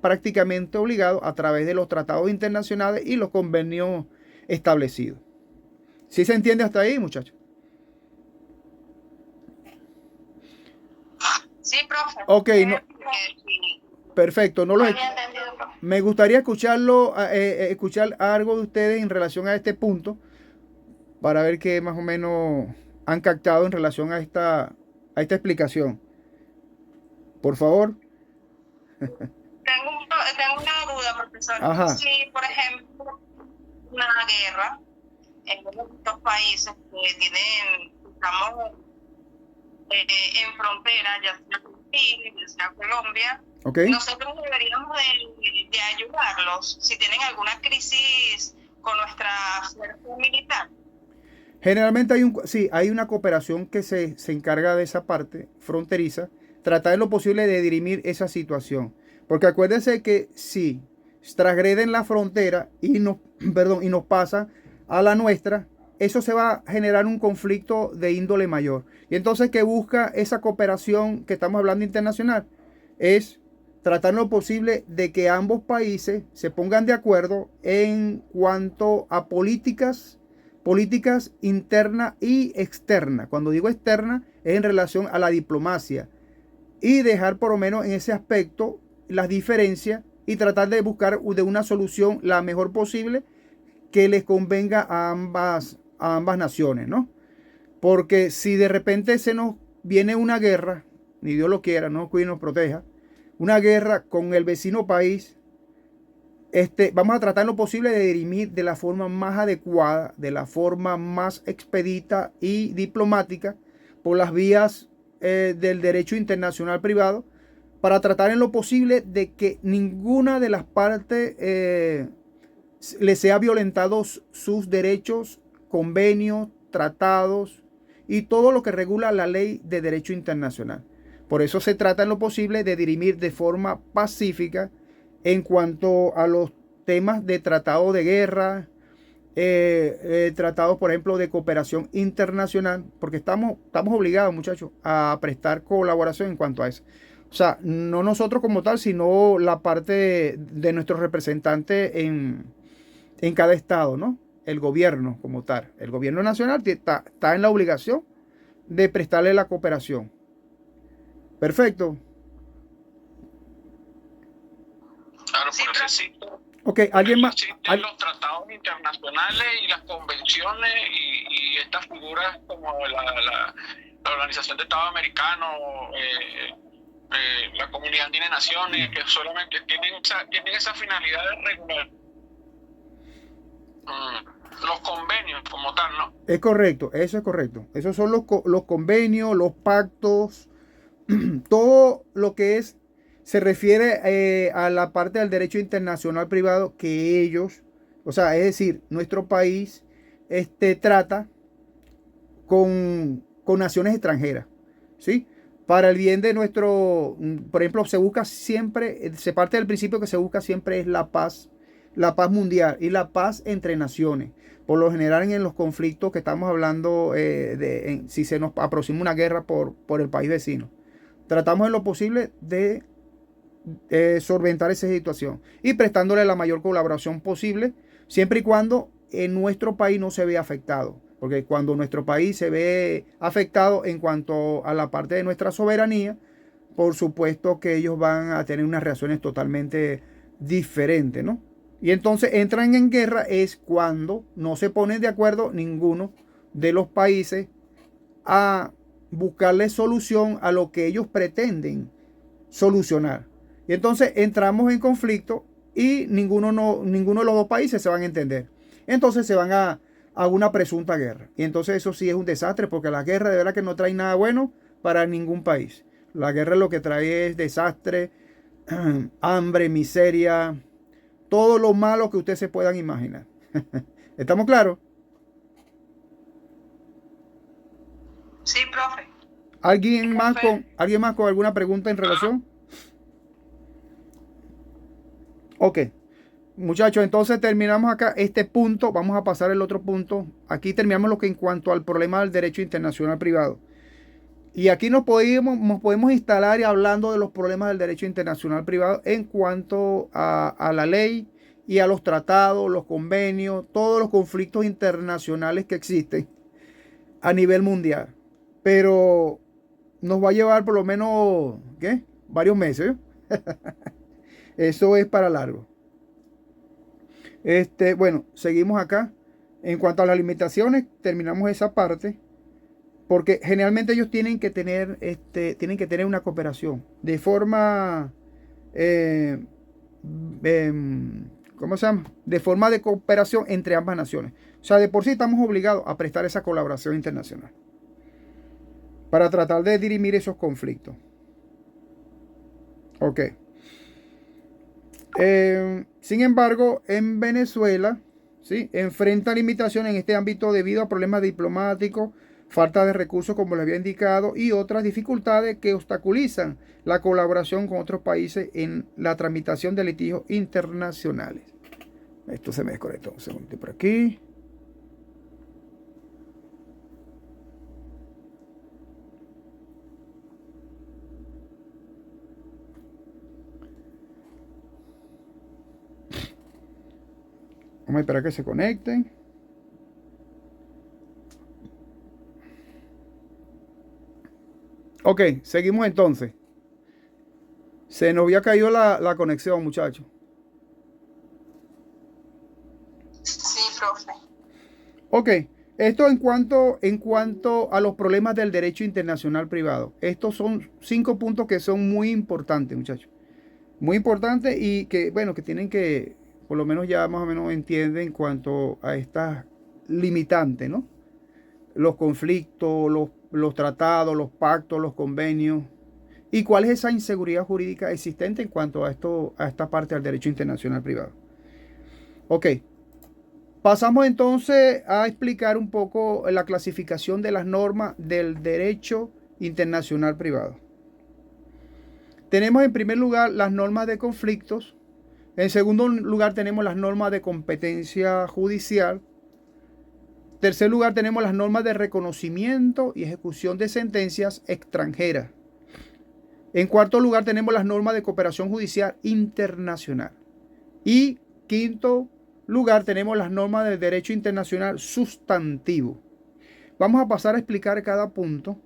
prácticamente obligados a través de los tratados internacionales y los convenios establecidos. ¿Sí se entiende hasta ahí, muchachos? Sí, profe. Ok, perfecto. Me gustaría escuchar algo de ustedes en relación a este punto para ver qué más o menos han captado en relación a esta explicación. Por favor. Tengo una duda, profesor. Ajá. Si, por ejemplo, una guerra en estos países que tienen, estamos en frontera, ya sea con Chile, ya sea Colombia, Ok. nosotros deberíamos de ayudarlos si tienen alguna crisis con nuestra fuerza militar. Generalmente hay una cooperación que se encarga de esa parte fronteriza, tratar en lo posible de dirimir esa situación. Porque acuérdense que si transgreden la frontera y nos, perdón, y nos pasan a la nuestra, eso se va a generar un conflicto de índole mayor. Y entonces, ¿qué busca esa cooperación que estamos hablando internacional? Es tratar lo posible de que ambos países se pongan de acuerdo en cuanto a políticas interna y externa. Cuando digo externa es en relación a la diplomacia y dejar por lo menos en ese aspecto las diferencias y tratar de buscar de una solución la mejor posible que les convenga a ambas naciones, ¿no? Porque si de repente se nos viene una guerra, ni Dios lo quiera, no cuide y nos proteja, una guerra con el vecino país, vamos a tratar lo posible de dirimir de la forma más adecuada, de la forma más expedita y diplomática por las vías del derecho internacional privado para tratar en lo posible de que ninguna de las partes le sea violentados sus derechos, convenios, tratados y todo lo que regula la ley de derecho internacional. Por eso se trata en lo posible de dirimir de forma pacífica en cuanto a los temas de tratado de guerra, tratados, por ejemplo, de cooperación internacional, porque estamos obligados, muchachos, a prestar colaboración en cuanto a eso. O sea, no nosotros como tal, sino la parte de nuestros representantes en cada estado, ¿no? El gobierno como tal. El gobierno nacional está en la obligación de prestarle la cooperación. Perfecto. Claro, Sí, por eso existen, Ok, ¿alguien más? existen los tratados internacionales y las convenciones y estas figuras como la Organización de Estados Americanos, la Comunidad Andina de Naciones, que solamente tienen esa finalidad de regular los convenios como tal, ¿no? Es correcto, eso es correcto. Esos son los convenios, los pactos, todo lo que se refiere a la parte del derecho internacional privado que ellos, o sea, es decir, nuestro país trata con naciones extranjeras, ¿sí? Para el bien de por ejemplo, se parte del principio que se busca siempre es la paz mundial y la paz entre naciones. Por lo general en los conflictos que estamos hablando, si se nos aproxima una guerra por el país vecino, tratamos en lo posible de solventar esa situación y prestándole la mayor colaboración posible, siempre y cuando en nuestro país no se vea afectado. Porque cuando nuestro país se ve afectado en cuanto a la parte de nuestra soberanía, por supuesto que ellos van a tener unas reacciones totalmente diferentes, ¿no? Y entonces entran en guerra es cuando no se ponen de acuerdo ninguno de los países a buscarle solución a lo que ellos pretenden solucionar. Y entonces entramos en conflicto y ninguno de los dos países se van a entender. Entonces se van a una presunta guerra. Y entonces eso sí es un desastre porque la guerra de verdad que no trae nada bueno para ningún país. La guerra lo que trae es desastre, hambre, miseria, todo lo malo que ustedes se puedan imaginar. ¿Estamos claros? Sí, profe. ¿Alguien más con alguna pregunta en relación? Ok. Muchachos, entonces terminamos acá este punto. Vamos a pasar al otro punto. Aquí terminamos lo que en cuanto al problema del derecho internacional privado. Y aquí nos podemos instalar y hablando de los problemas del derecho internacional privado en cuanto a la ley y a los tratados, los convenios, todos los conflictos internacionales que existen a nivel mundial. Pero nos va a llevar por lo menos, ¿qué? Varios meses. Eso es para largo. Bueno, seguimos acá. En cuanto a las limitaciones, terminamos esa parte. porque generalmente ellos tienen que tener una cooperación de forma, eh, ¿cómo se llama? De forma de cooperación entre ambas naciones. O sea, de por sí estamos obligados a prestar esa colaboración internacional para tratar de dirimir esos conflictos. Ok. Sin embargo, en Venezuela, ¿sí?, enfrenta limitaciones en este ámbito debido a problemas diplomáticos, falta de recursos, como les había indicado, y otras dificultades que obstaculizan la colaboración con otros países en la tramitación de litigios internacionales. Esto se me desconectó un segundo por aquí. Vamos a esperar que se conecten. Ok, seguimos entonces. Se nos había caído la conexión, muchachos. Sí, profe. Ok, esto en cuanto a los problemas del derecho internacional privado. Estos son 5 puntos que son muy importantes, muchachos. Muy importantes y que, bueno, que tienen que, por lo menos ya más o menos entienden en cuanto a estas limitantes, ¿no? Los conflictos, los tratados, los pactos, los convenios. ¿Y cuál es esa inseguridad jurídica existente en cuanto a esto, a esta parte del derecho internacional privado? Ok. Pasamos entonces a explicar un poco la clasificación de las normas del derecho internacional privado. Tenemos en primer lugar las normas de conflictos. En segundo lugar tenemos las normas de competencia judicial. En tercer lugar tenemos las normas de reconocimiento y ejecución de sentencias extranjeras. En cuarto lugar tenemos las normas de cooperación judicial internacional. Y quinto lugar tenemos las normas del derecho internacional sustantivo. Vamos a pasar a explicar cada punto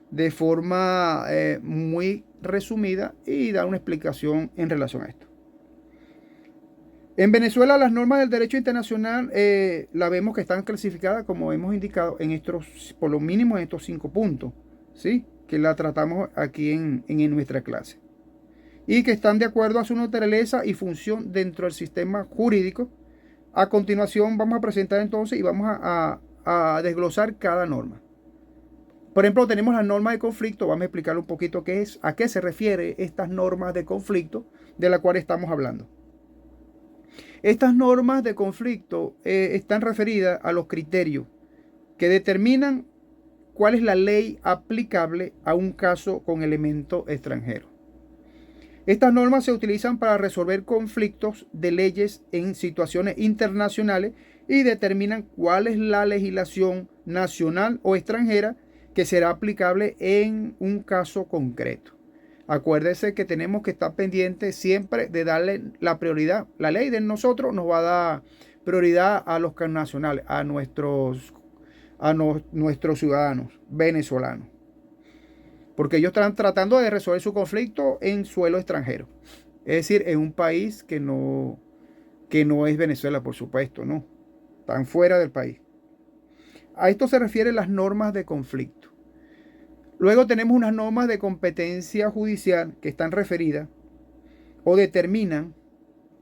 de forma muy resumida y dar una explicación en relación a esto. En Venezuela las normas del derecho internacional la vemos que están clasificadas, como hemos indicado, en estos, por lo mínimo en estos 5 puntos, ¿sí?, que la tratamos aquí en nuestra clase, y que están de acuerdo a su naturaleza y función dentro del sistema jurídico. A continuación vamos a presentar entonces y vamos a desglosar cada norma. Por ejemplo, tenemos la norma de conflicto. Vamos a explicar un poquito qué es, a qué se refiere estas normas de conflicto de las cuales estamos hablando. Estas normas de conflicto están referidas a los criterios que determinan cuál es la ley aplicable a un caso con elemento extranjero. Estas normas se utilizan para resolver conflictos de leyes en situaciones internacionales y determinan cuál es la legislación nacional o extranjera que será aplicable en un caso concreto. Acuérdese que tenemos que estar pendientes siempre de darle la prioridad. La ley de nosotros nos va a dar prioridad a los nacionales, a nuestros ciudadanos venezolanos, porque ellos están tratando de resolver su conflicto en suelo extranjero, es decir, en un país que no es Venezuela, por supuesto, no, están fuera del país. A esto se refieren las normas de conflicto. Luego tenemos unas normas de competencia judicial que están referidas o determinan,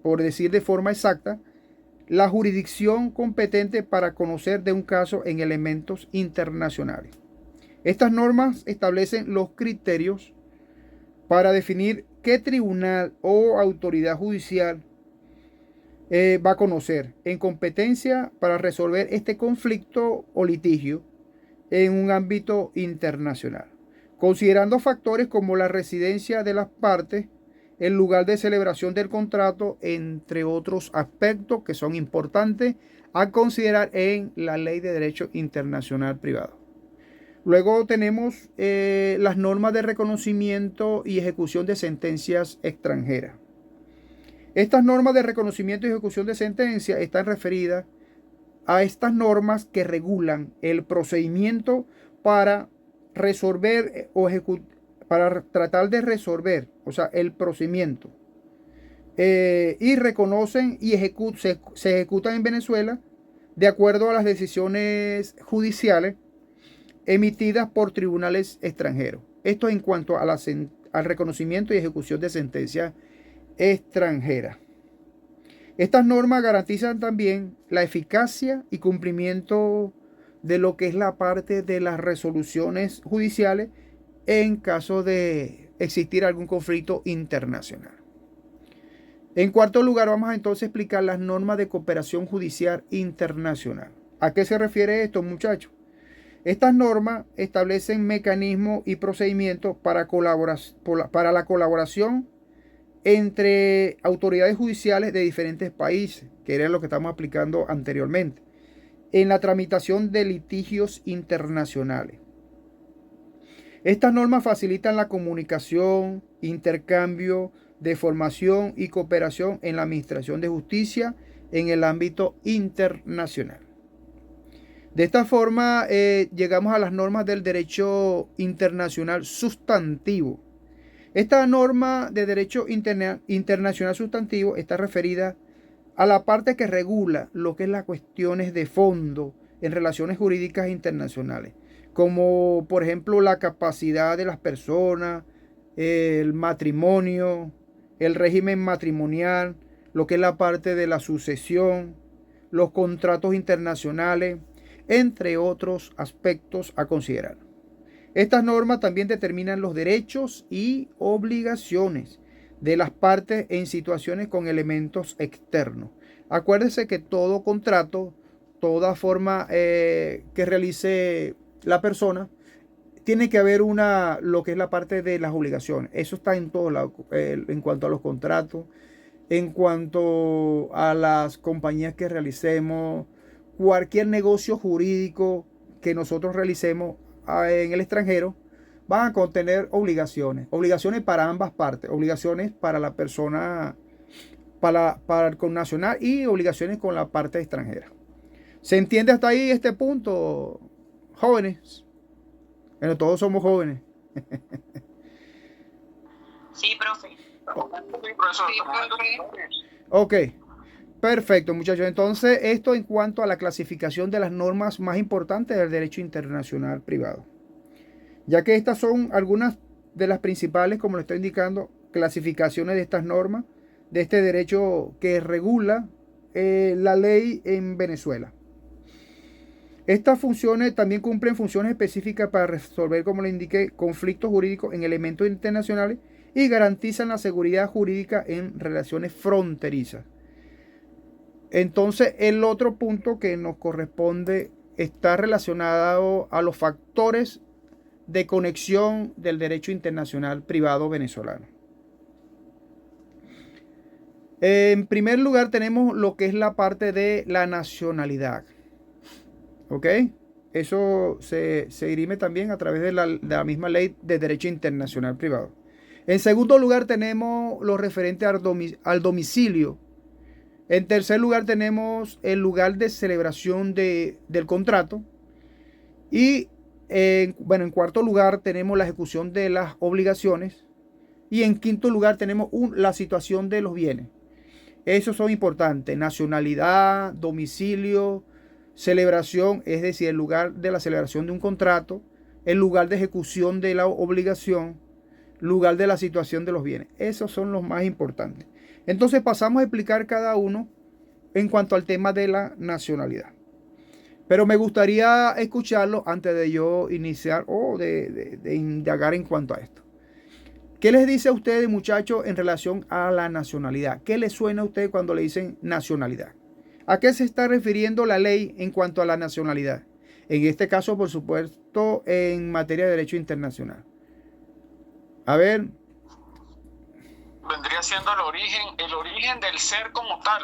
por decir de forma exacta, la jurisdicción competente para conocer de un caso en elementos internacionales. Estas normas establecen los criterios para definir qué tribunal o autoridad judicial va a conocer en competencia para resolver este conflicto o litigio en un ámbito internacional, considerando factores como la residencia de las partes, el lugar de celebración del contrato, entre otros aspectos que son importantes a considerar en la ley de derecho internacional privado. Luego tenemos las normas de reconocimiento y ejecución de sentencias extranjeras. Estas normas de reconocimiento y ejecución de sentencias están referidas a estas normas que regulan el procedimiento para resolver para tratar de resolver, o sea, el procedimiento, y reconocen y se ejecutan en Venezuela de acuerdo a las decisiones judiciales emitidas por tribunales extranjeros. Esto en cuanto a al reconocimiento y ejecución de sentencias extranjeras. Estas normas garantizan también la eficacia y cumplimiento de lo que es la parte de las resoluciones judiciales en caso de existir algún conflicto internacional. En cuarto lugar, vamos a entonces explicar las normas de cooperación judicial internacional. ¿A qué se refiere esto, muchachos? Estas normas establecen mecanismos y procedimientos para la colaboración entre autoridades judiciales de diferentes países, que era lo que estamos aplicando anteriormente, en la tramitación de litigios internacionales. Estas normas facilitan la comunicación, intercambio de formación y cooperación en la administración de justicia en el ámbito internacional. De esta forma, llegamos a las normas del derecho internacional sustantivo. Esta norma de derecho internacional sustantivo está referida a la parte que regula lo que es las cuestiones de fondo en relaciones jurídicas internacionales, como por ejemplo la capacidad de las personas, el matrimonio, el régimen matrimonial, lo que es la parte de la sucesión, los contratos internacionales, entre otros aspectos a considerar. Estas normas también determinan los derechos y obligaciones de las partes en situaciones con elementos externos. Acuérdense que todo contrato, toda forma que realice la persona, tiene que haber lo que es la parte de las obligaciones. Eso está en todos lados, en cuanto a los contratos, en cuanto a las compañías que realicemos, cualquier negocio jurídico que nosotros realicemos en el extranjero, van a contener obligaciones. Obligaciones para ambas partes. Obligaciones para la persona, para el connacional, y obligaciones con la parte extranjera. ¿Se entiende hasta ahí este punto, jóvenes? Bueno, todos somos jóvenes. Sí, profe. Sí, profesor. Ok, perfecto, muchachos. Entonces, esto en cuanto a la clasificación de las normas más importantes del derecho internacional privado. Ya que estas son algunas de las principales, como le estoy indicando, clasificaciones de estas normas, de este derecho que regula la ley en Venezuela. Estas funciones también cumplen funciones específicas para resolver, como le indiqué, conflictos jurídicos en elementos internacionales y garantizan la seguridad jurídica en relaciones fronterizas. Entonces, el otro punto que nos corresponde está relacionado a los factores de conexión del derecho internacional privado venezolano. En primer lugar, tenemos lo que es la parte de la nacionalidad. ¿Ok? Eso se dirime también a través de la misma ley de derecho internacional privado. En segundo lugar, tenemos lo referente al domicilio. En tercer lugar, tenemos el lugar de celebración del contrato. Y en cuarto lugar, tenemos la ejecución de las obligaciones. Y en quinto lugar, tenemos la situación de los bienes. Esos son importantes: nacionalidad, domicilio, celebración, es decir, el lugar de la celebración de un contrato, el lugar de ejecución de la obligación, lugar de la situación de los bienes. Esos son los más importantes. Entonces pasamos a explicar cada uno en cuanto al tema de la nacionalidad. Pero me gustaría escucharlo antes de yo iniciar o de indagar en cuanto a esto. ¿Qué les dice a ustedes, muchachos, en relación a la nacionalidad? ¿Qué les suena a ustedes cuando le dicen nacionalidad? ¿A qué se está refiriendo la ley en cuanto a la nacionalidad? En este caso, por supuesto, en materia de derecho internacional. A ver. Vendría siendo el origen del ser como tal.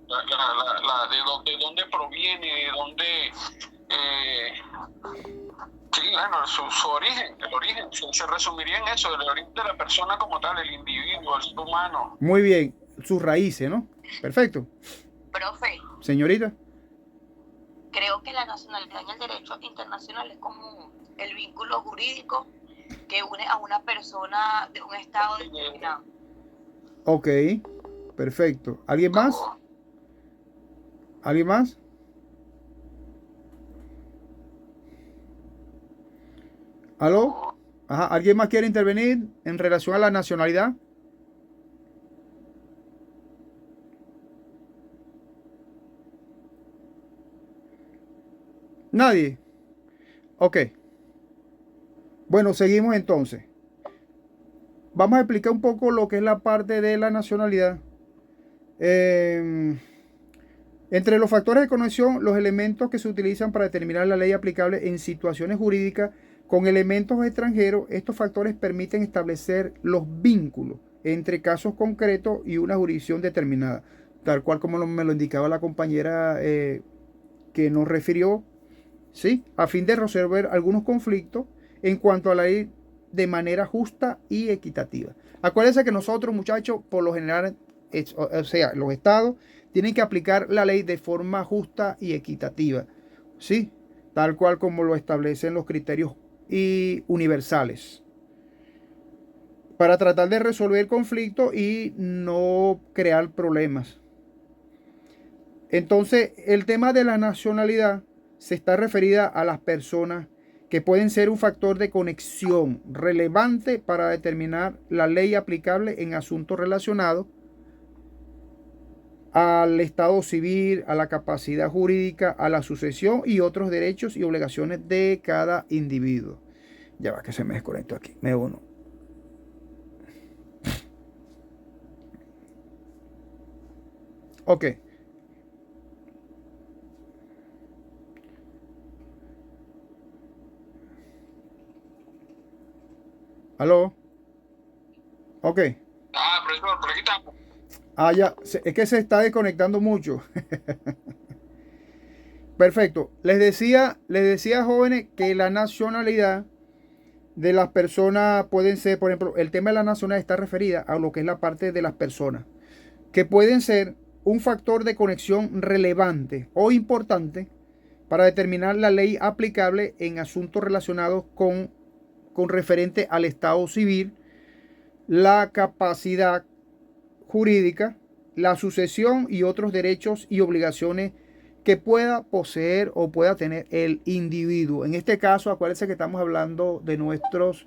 De dónde proviene, de dónde... sí, bueno, su origen, el origen. Se resumiría en eso, el origen de la persona como tal, el individuo, el ser humano. Muy bien, sus raíces, ¿no? Perfecto. Profe, Señorita. creo que la nacionalidad en el derecho internacional es como el vínculo jurídico que une a una persona de un estado determinado. Ok, perfecto. ¿Alguien más? ¿Alguien más? ¿Aló? Ajá, ¿alguien más quiere intervenir en relación a la nacionalidad? Nadie. Ok. Bueno, seguimos entonces. Vamos a explicar un poco lo que es la parte de la nacionalidad. Eh, Entre los factores de conexión, los elementos que se utilizan para determinar la ley aplicable en situaciones jurídicas con elementos extranjeros, estos factores permiten establecer los vínculos entre casos concretos y una jurisdicción determinada, tal cual como me lo indicaba la compañera que nos refirió, ¿sí? A fin de resolver algunos conflictos en cuanto a la ley de manera justa y equitativa. Acuérdense que nosotros, muchachos, por lo general, o sea, los estados tienen que aplicar la ley de forma justa y equitativa, ¿sí? Tal cual como lo establecen los criterios y universales, para tratar de resolver el conflicto y no crear problemas. Entonces, el tema de la nacionalidad se está referida a las personas que pueden ser un factor de conexión relevante para determinar la ley aplicable en asuntos relacionados al estado civil, a la capacidad jurídica, a la sucesión y otros derechos y obligaciones de cada individuo. Ya va que se me desconectó aquí, me uno. Ok. ¿Aló? Ok. Profesor, por aquí estamos. Ah, ya. Es que se está desconectando mucho. Perfecto. Les decía, jóvenes, que la nacionalidad de las personas pueden ser, por ejemplo, el tema de la nacionalidad está referida a lo que es la parte de las personas, que pueden ser un factor de conexión relevante o importante para determinar la ley aplicable en asuntos relacionados con referente al estado civil, la capacidad jurídica, la sucesión y otros derechos y obligaciones que pueda poseer o pueda tener el individuo. En este caso, acuérdense que estamos hablando de nuestros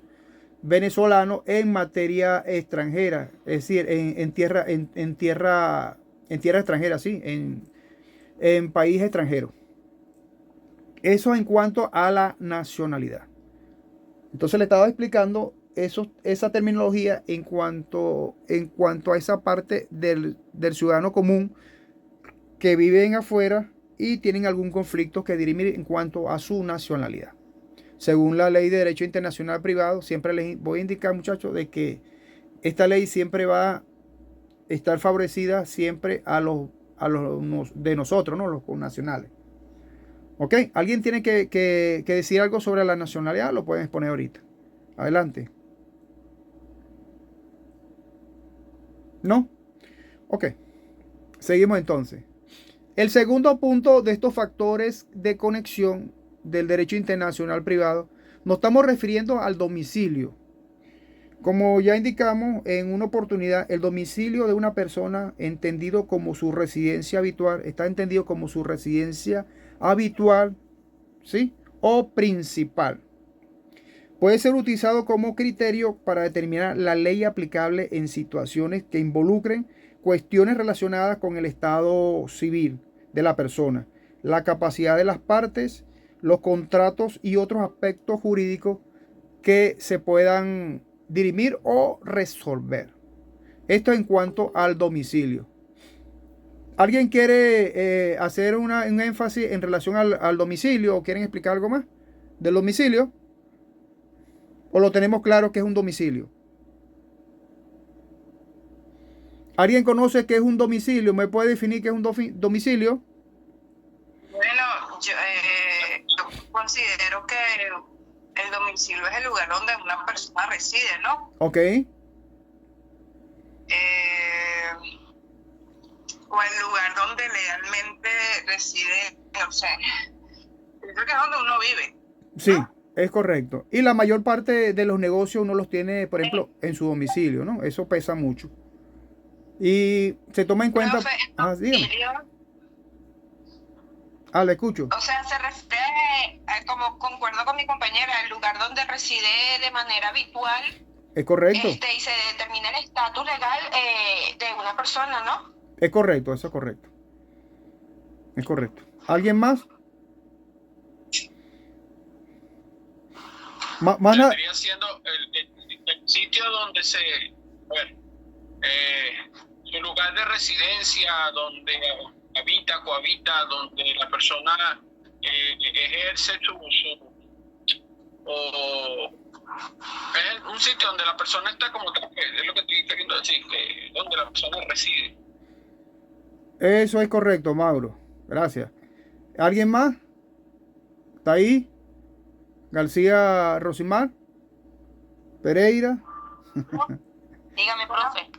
venezolanos en materia extranjera, es decir, en tierra extranjera, sí, en país extranjero. Eso en cuanto a la nacionalidad. Entonces le estaba explicando esa terminología en cuanto a esa parte del ciudadano común que viven afuera y tienen algún conflicto que dirimir en cuanto a su nacionalidad. Según la ley de derecho internacional privado, siempre les voy a indicar, muchachos, de que esta ley siempre va a estar favorecida siempre a los de nosotros, ¿no? Los connacionales. ¿Ok? ¿Alguien tiene que decir algo sobre la nacionalidad? Lo pueden exponer ahorita. Adelante. ¿No? Ok. Seguimos entonces. El segundo punto de estos factores de conexión del derecho internacional privado, nos estamos refiriendo al domicilio. Como ya indicamos en una oportunidad, el domicilio de una persona entendido como su residencia habitual, está entendido como su residencia habitual, ¿sí? O principal. Puede ser utilizado como criterio para determinar la ley aplicable en situaciones que involucren cuestiones relacionadas con el estado civil de la persona, la capacidad de las partes, los contratos y otros aspectos jurídicos que se puedan dirimir o resolver. Esto en cuanto al domicilio. ¿Alguien quiere hacer un énfasis en relación al domicilio o quieren explicar algo más del domicilio? ¿O lo tenemos claro que es un domicilio? ¿Alguien conoce qué es un domicilio? ¿Me puede definir qué es un domicilio? Bueno, yo considero que el domicilio es el lugar donde una persona reside, ¿no? Ok. O el lugar donde legalmente reside, no sé, creo que es donde uno vive. Sí, ¿no? es correcto. Y la mayor parte de los negocios uno los tiene, por ejemplo, en su domicilio, ¿no? Eso pesa mucho. Y se toma en cuenta... Entonces, Ah, dígame. Ah, la escucho. O sea, se refiere, como concuerdo con mi compañera, el lugar donde reside de manera habitual, Es correcto. y se determina el estatus legal de una persona, ¿no? Es correcto, eso es correcto. Es correcto. ¿Alguien más? Mana, Vendría siendo el sitio donde a ver, su lugar de residencia, donde cohabita, donde la persona ejerce o es un sitio donde la persona está como tal, es lo que estoy queriendo decir, que donde la persona reside. eso es correcto, Mauro. Gracias. ¿Alguien más? ¿Está ahí? García Rosimar, Pereira. Dígame, profe.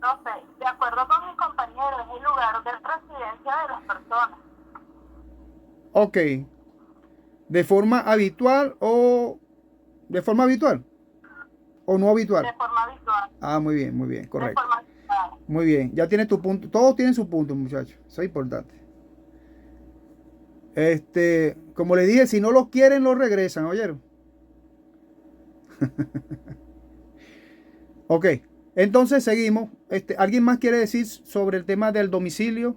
No sé, de acuerdo con mi compañero, es el lugar de residencia de las personas. Ok. ¿De forma habitual o de forma habitual? ¿O no habitual? De forma habitual. Ah, muy bien, De correcto. forma habitual. Muy bien, ya tienes tu punto. Todos tienen su punto, muchachos. Eso es importante. Como le dije, si no los quieren, los regresan, ¿oyeron? Ok, entonces seguimos. ¿Alguien más quiere decir sobre el tema del domicilio?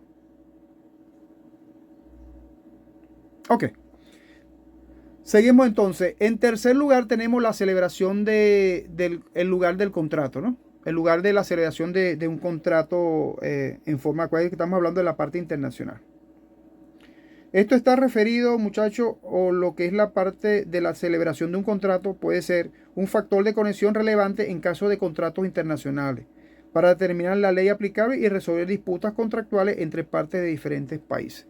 Ok. Seguimos entonces. En tercer lugar tenemos la celebración del el lugar del contrato, ¿no? El lugar de la celebración de un contrato en forma que estamos hablando de la parte internacional. Esto está referido, muchachos, o lo que es la parte de la celebración de un contrato puede ser un factor de conexión relevante en caso de contratos internacionales para determinar la ley aplicable y resolver disputas contractuales entre partes de diferentes países.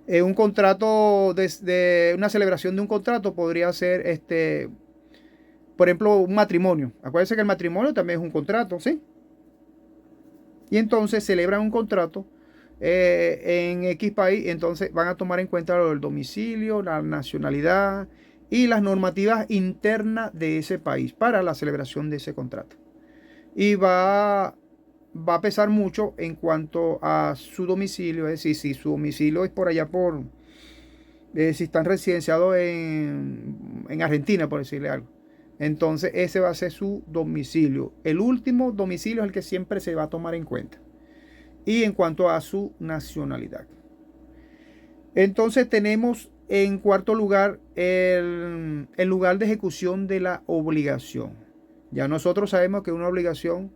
Un contrato, de una celebración de un contrato podría ser, por ejemplo, un matrimonio. Acuérdense que el matrimonio también es un contrato, ¿sí? Y entonces celebran un contrato en X país, entonces van a tomar en cuenta lo del domicilio, la nacionalidad y las normativas internas de ese país para la celebración de ese contrato. Y va a pesar mucho en cuanto a su domicilio, es decir, si su domicilio es por allá si están residenciados en Argentina, por decirle algo. Entonces ese va a ser su domicilio. El último domicilio es el que siempre se va a tomar en cuenta. Y en cuanto a su nacionalidad. Entonces tenemos en cuarto lugar el lugar de ejecución de la obligación. Ya nosotros sabemos que una obligación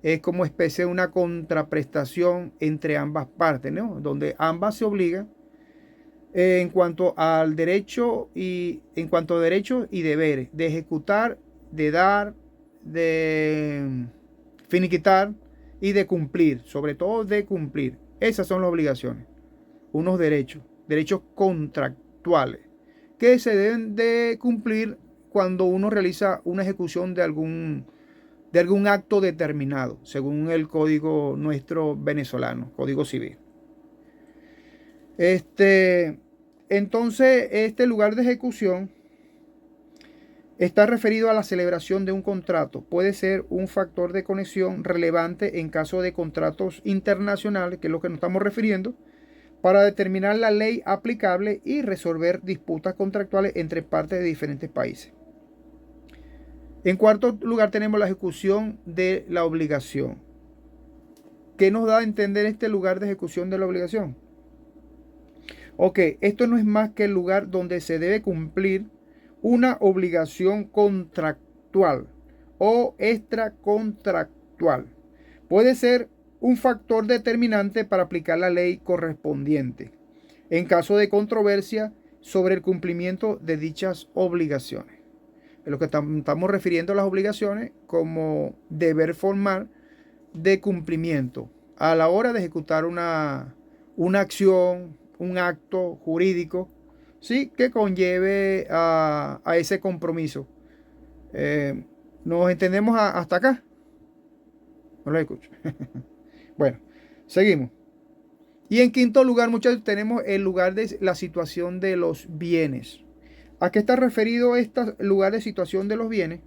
es como especie de una contraprestación entre ambas partes, ¿no? Donde ambas se obligan en cuanto al derecho y derechos y deberes de ejecutar, de dar, de finiquitar y de cumplir, sobre todo de cumplir. Esas son las obligaciones, unos derechos contractuales que se deben de cumplir cuando uno realiza una ejecución de algún acto determinado, según el código nuestro venezolano, código civil. Entonces, este lugar de ejecución está referido a la celebración de un contrato. Puede ser un factor de conexión relevante en caso de contratos internacionales, que es lo que nos estamos refiriendo, para determinar la ley aplicable y resolver disputas contractuales entre partes de diferentes países. En cuarto lugar tenemos la ejecución de la obligación. ¿Qué nos da a entender este lugar de ejecución de la obligación? Ok, esto no es más que el lugar donde se debe cumplir una obligación contractual o extracontractual. Puede ser un factor determinante para aplicar la ley correspondiente en caso de controversia sobre el cumplimiento de dichas obligaciones. Es lo que estamos refiriendo a las obligaciones como deber formal de cumplimiento a la hora de ejecutar una acción, un acto jurídico, ¿sí? Que conlleve a ese compromiso. ¿Nos entendemos hasta acá? No lo escucho. Bueno, seguimos. Y en quinto lugar, muchachos, tenemos el lugar de la situación de los bienes. ¿A qué está referido este lugar de situación de los bienes?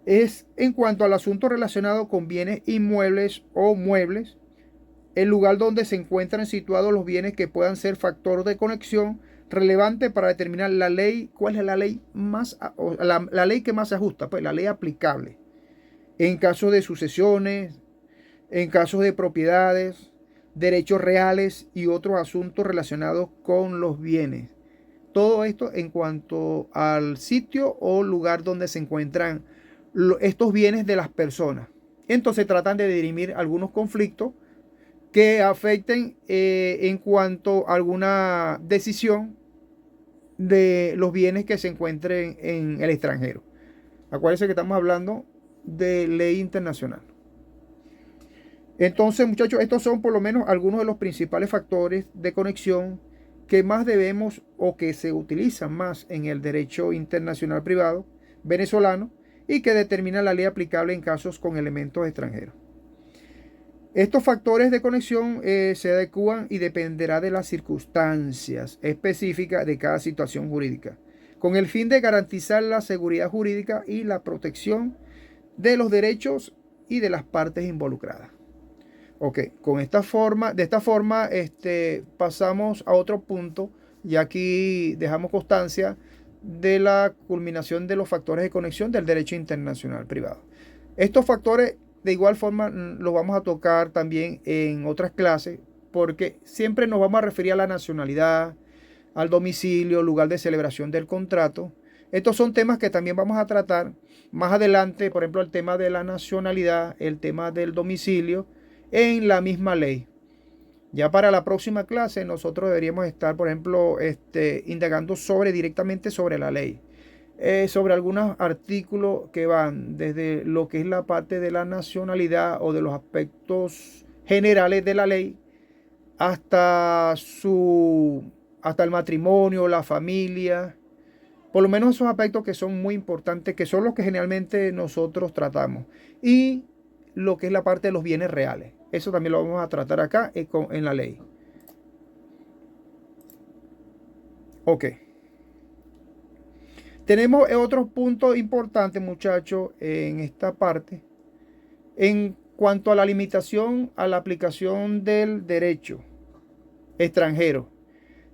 Es en cuanto al asunto relacionado con bienes inmuebles o muebles el lugar donde se encuentran situados los bienes que puedan ser factor de conexión relevante para determinar la ley, cuál es la ley más, la ley que más se ajusta, pues la ley aplicable en casos de sucesiones, en casos de propiedades, derechos reales y otros asuntos relacionados con los bienes. Todo esto en cuanto al sitio o lugar donde se encuentran estos bienes de las personas. Entonces tratan de dirimir algunos conflictos que afecten en cuanto a alguna decisión de los bienes que se encuentren en el extranjero. Acuérdense que estamos hablando de ley internacional. Entonces, muchachos, estos son por lo menos algunos de los principales factores de conexión que más debemos o que se utilizan más en el derecho internacional privado venezolano y que determina la ley aplicable en casos con elementos extranjeros. Estos factores de conexión se adecúan y dependerá de las circunstancias específicas de cada situación jurídica, con el fin de garantizar la seguridad jurídica y la protección de los derechos y de las partes involucradas. Ok, de esta forma, pasamos a otro punto y aquí dejamos constancia de la culminación de los factores de conexión del derecho internacional privado. Estos factores de igual forma los vamos a tocar también en otras clases porque siempre nos vamos a referir a la nacionalidad, al domicilio, lugar de celebración del contrato. Estos son temas que también vamos a tratar más adelante, por ejemplo, el tema de la nacionalidad, el tema del domicilio, en la misma ley. Ya para la próxima clase nosotros deberíamos estar, por ejemplo, indagando directamente sobre la ley, sobre algunos artículos que van desde lo que es la parte de la nacionalidad o de los aspectos generales de la ley hasta el matrimonio, la familia, por lo menos esos aspectos que son muy importantes, que son los que generalmente nosotros tratamos, y lo que es la parte de los bienes reales. Eso también lo vamos a tratar acá en la ley. Ok. Tenemos otro punto importante, muchachos, en esta parte. En cuanto a la limitación a la aplicación del derecho extranjero.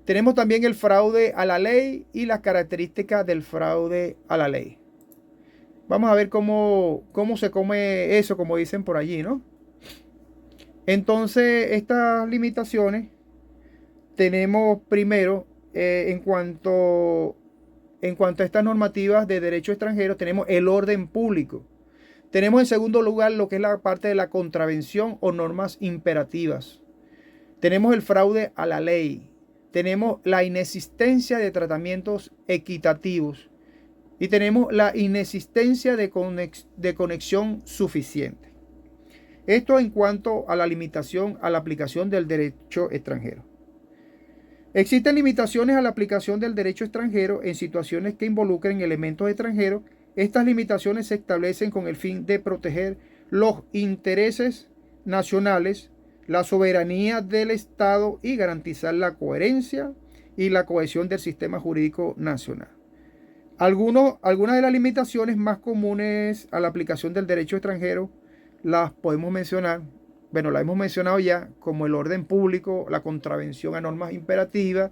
Tenemos también el fraude a la ley y las características del fraude a la ley. Vamos a ver cómo se come eso, como dicen por allí, ¿no? Entonces, estas limitaciones tenemos primero, en cuanto a estas normativas de derecho extranjero, tenemos el orden público. Tenemos en segundo lugar lo que es la parte de la contravención o normas imperativas. Tenemos el fraude a la ley. Tenemos la inexistencia de tratamientos equitativos. Y tenemos la inexistencia de conexión suficiente. Esto en cuanto a la limitación a la aplicación del derecho extranjero. Existen limitaciones a la aplicación del derecho extranjero en situaciones que involucren elementos extranjeros. Estas limitaciones se establecen con el fin de proteger los intereses nacionales, la soberanía del Estado y garantizar la coherencia y la cohesión del sistema jurídico nacional. Algunas de las limitaciones más comunes a la aplicación del derecho extranjero las podemos mencionar, bueno, las hemos mencionado ya, como el orden público, la contravención a normas imperativas,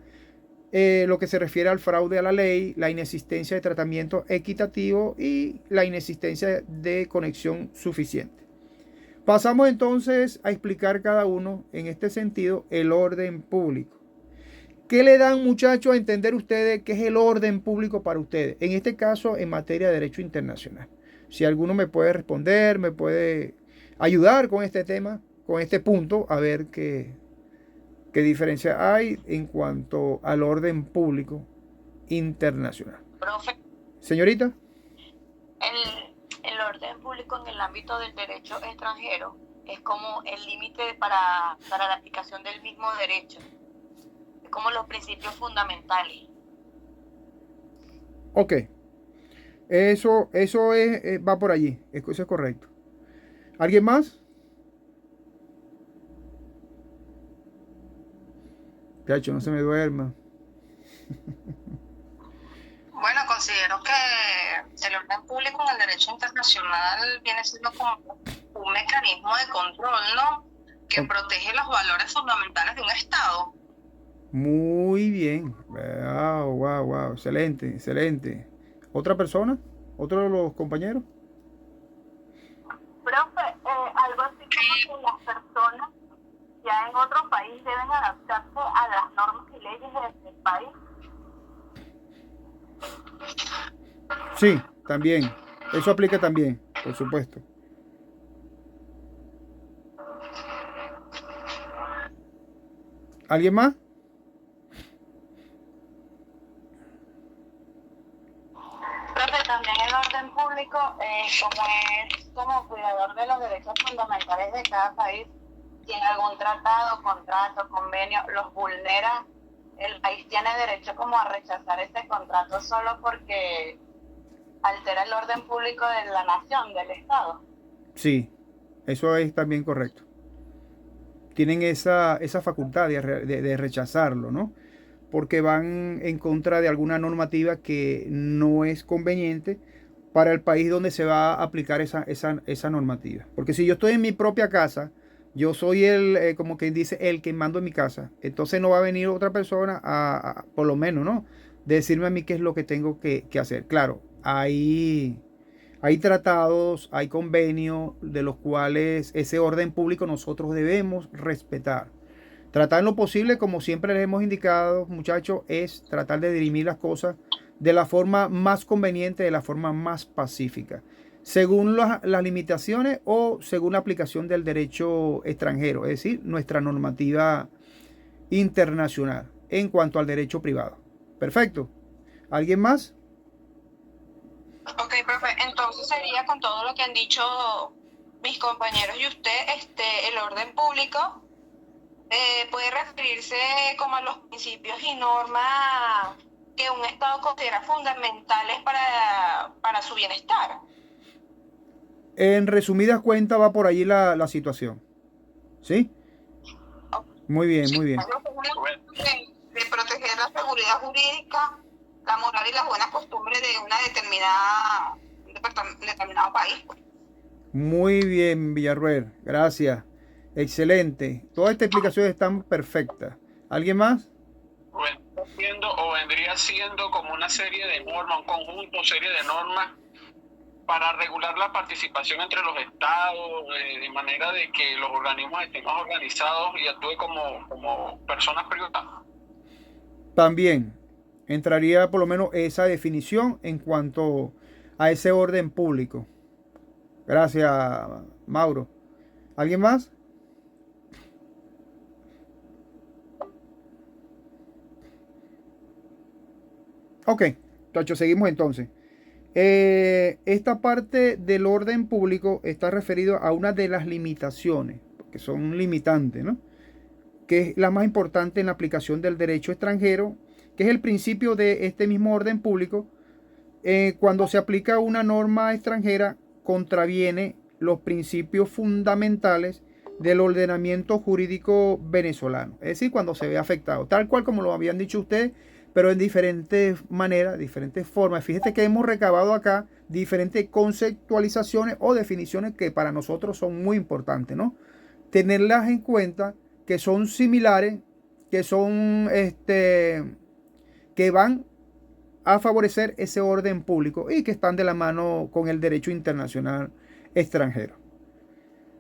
lo que se refiere al fraude a la ley, la inexistencia de tratamiento equitativo y la inexistencia de conexión suficiente. Pasamos entonces a explicar cada uno, en este sentido, el orden público. ¿Qué le dan, muchachos, a entender ustedes qué es el orden público para ustedes? En este caso, en materia de derecho internacional. Si alguno me puede responder, me puede ayudar con este tema, con este punto, a ver qué diferencia hay en cuanto al orden público internacional. Profe, Señorita. el orden público en el ámbito del derecho extranjero es como el límite para la aplicación del mismo derecho. Es como los principios fundamentales. Ok. Eso va por allí. Eso es correcto. ¿Alguien más? Cacho, no se me duerma. Bueno, considero que el orden público en el derecho internacional viene siendo como un mecanismo de control, ¿no? Que que protege los valores fundamentales de un Estado. Muy bien. Wow, wow, wow. Excelente, excelente. ¿Otra persona? ¿Otro de los compañeros? Profe, algo así como que las personas ya en otro país deben adaptarse a las normas y leyes de ese país. Sí, también. Eso aplica también, por supuesto. ¿Alguien más? Profe, también el orden público, como es como cuidador de los derechos fundamentales de cada país, si en algún tratado, contrato, convenio los vulnera, el país tiene derecho como a rechazar ese contrato solo porque altera el orden público de la nación, del Estado. Sí, eso es también correcto. Tienen esa facultad de rechazarlo, ¿no? Porque van en contra de alguna normativa que no es conveniente para el país donde se va a aplicar esa normativa. Porque si yo estoy en mi propia casa, yo soy como quien dice, el que mando en mi casa. Entonces no va a venir otra persona por lo menos, ¿no? Decirme a mí qué es lo que tengo que hacer. Claro, hay tratados, hay convenios de los cuales ese orden público nosotros debemos respetar. Tratar en lo posible, como siempre les hemos indicado, muchachos, es tratar de dirimir las cosas de la forma más conveniente, de la forma más pacífica, según las limitaciones o según la aplicación del derecho extranjero, es decir, nuestra normativa internacional en cuanto al derecho privado. Perfecto. ¿Alguien más? Ok, profe, entonces sería con todo lo que han dicho mis compañeros y usted, el orden público puede referirse como a los principios y normas que un Estado considera fundamentales para su bienestar. En resumidas cuentas va por allí la situación. ¿Sí? Muy bien, muy bien. De proteger la seguridad jurídica, la moral y las buenas costumbres de una determinado país. Muy bien, Villarruel. Gracias. Excelente. Todas estas explicaciones están perfectas. ¿Alguien más? Vendría siendo como una serie de normas, un conjunto, serie de normas para regular la participación entre los estados, de manera de que los organismos estén más organizados y actúen como personas privadas. También entraría por lo menos esa definición en cuanto a ese orden público. Gracias, Mauro. ¿Alguien más? Ok, muchachos, seguimos entonces. Esta parte del orden público está referido a una de las limitaciones, que son limitantes, ¿no? Que es la más importante en la aplicación del derecho extranjero, que es el principio de este mismo orden público. Cuando se aplica una norma extranjera, contraviene los principios fundamentales del ordenamiento jurídico venezolano. Es decir, cuando se ve afectado, tal cual como lo habían dicho ustedes, pero en diferentes maneras, diferentes formas. Fíjate que hemos recabado acá diferentes conceptualizaciones o definiciones que para nosotros son muy importantes, ¿no? Tenerlas en cuenta, que son similares, que son, que van a favorecer ese orden público y que están de la mano con el derecho internacional extranjero.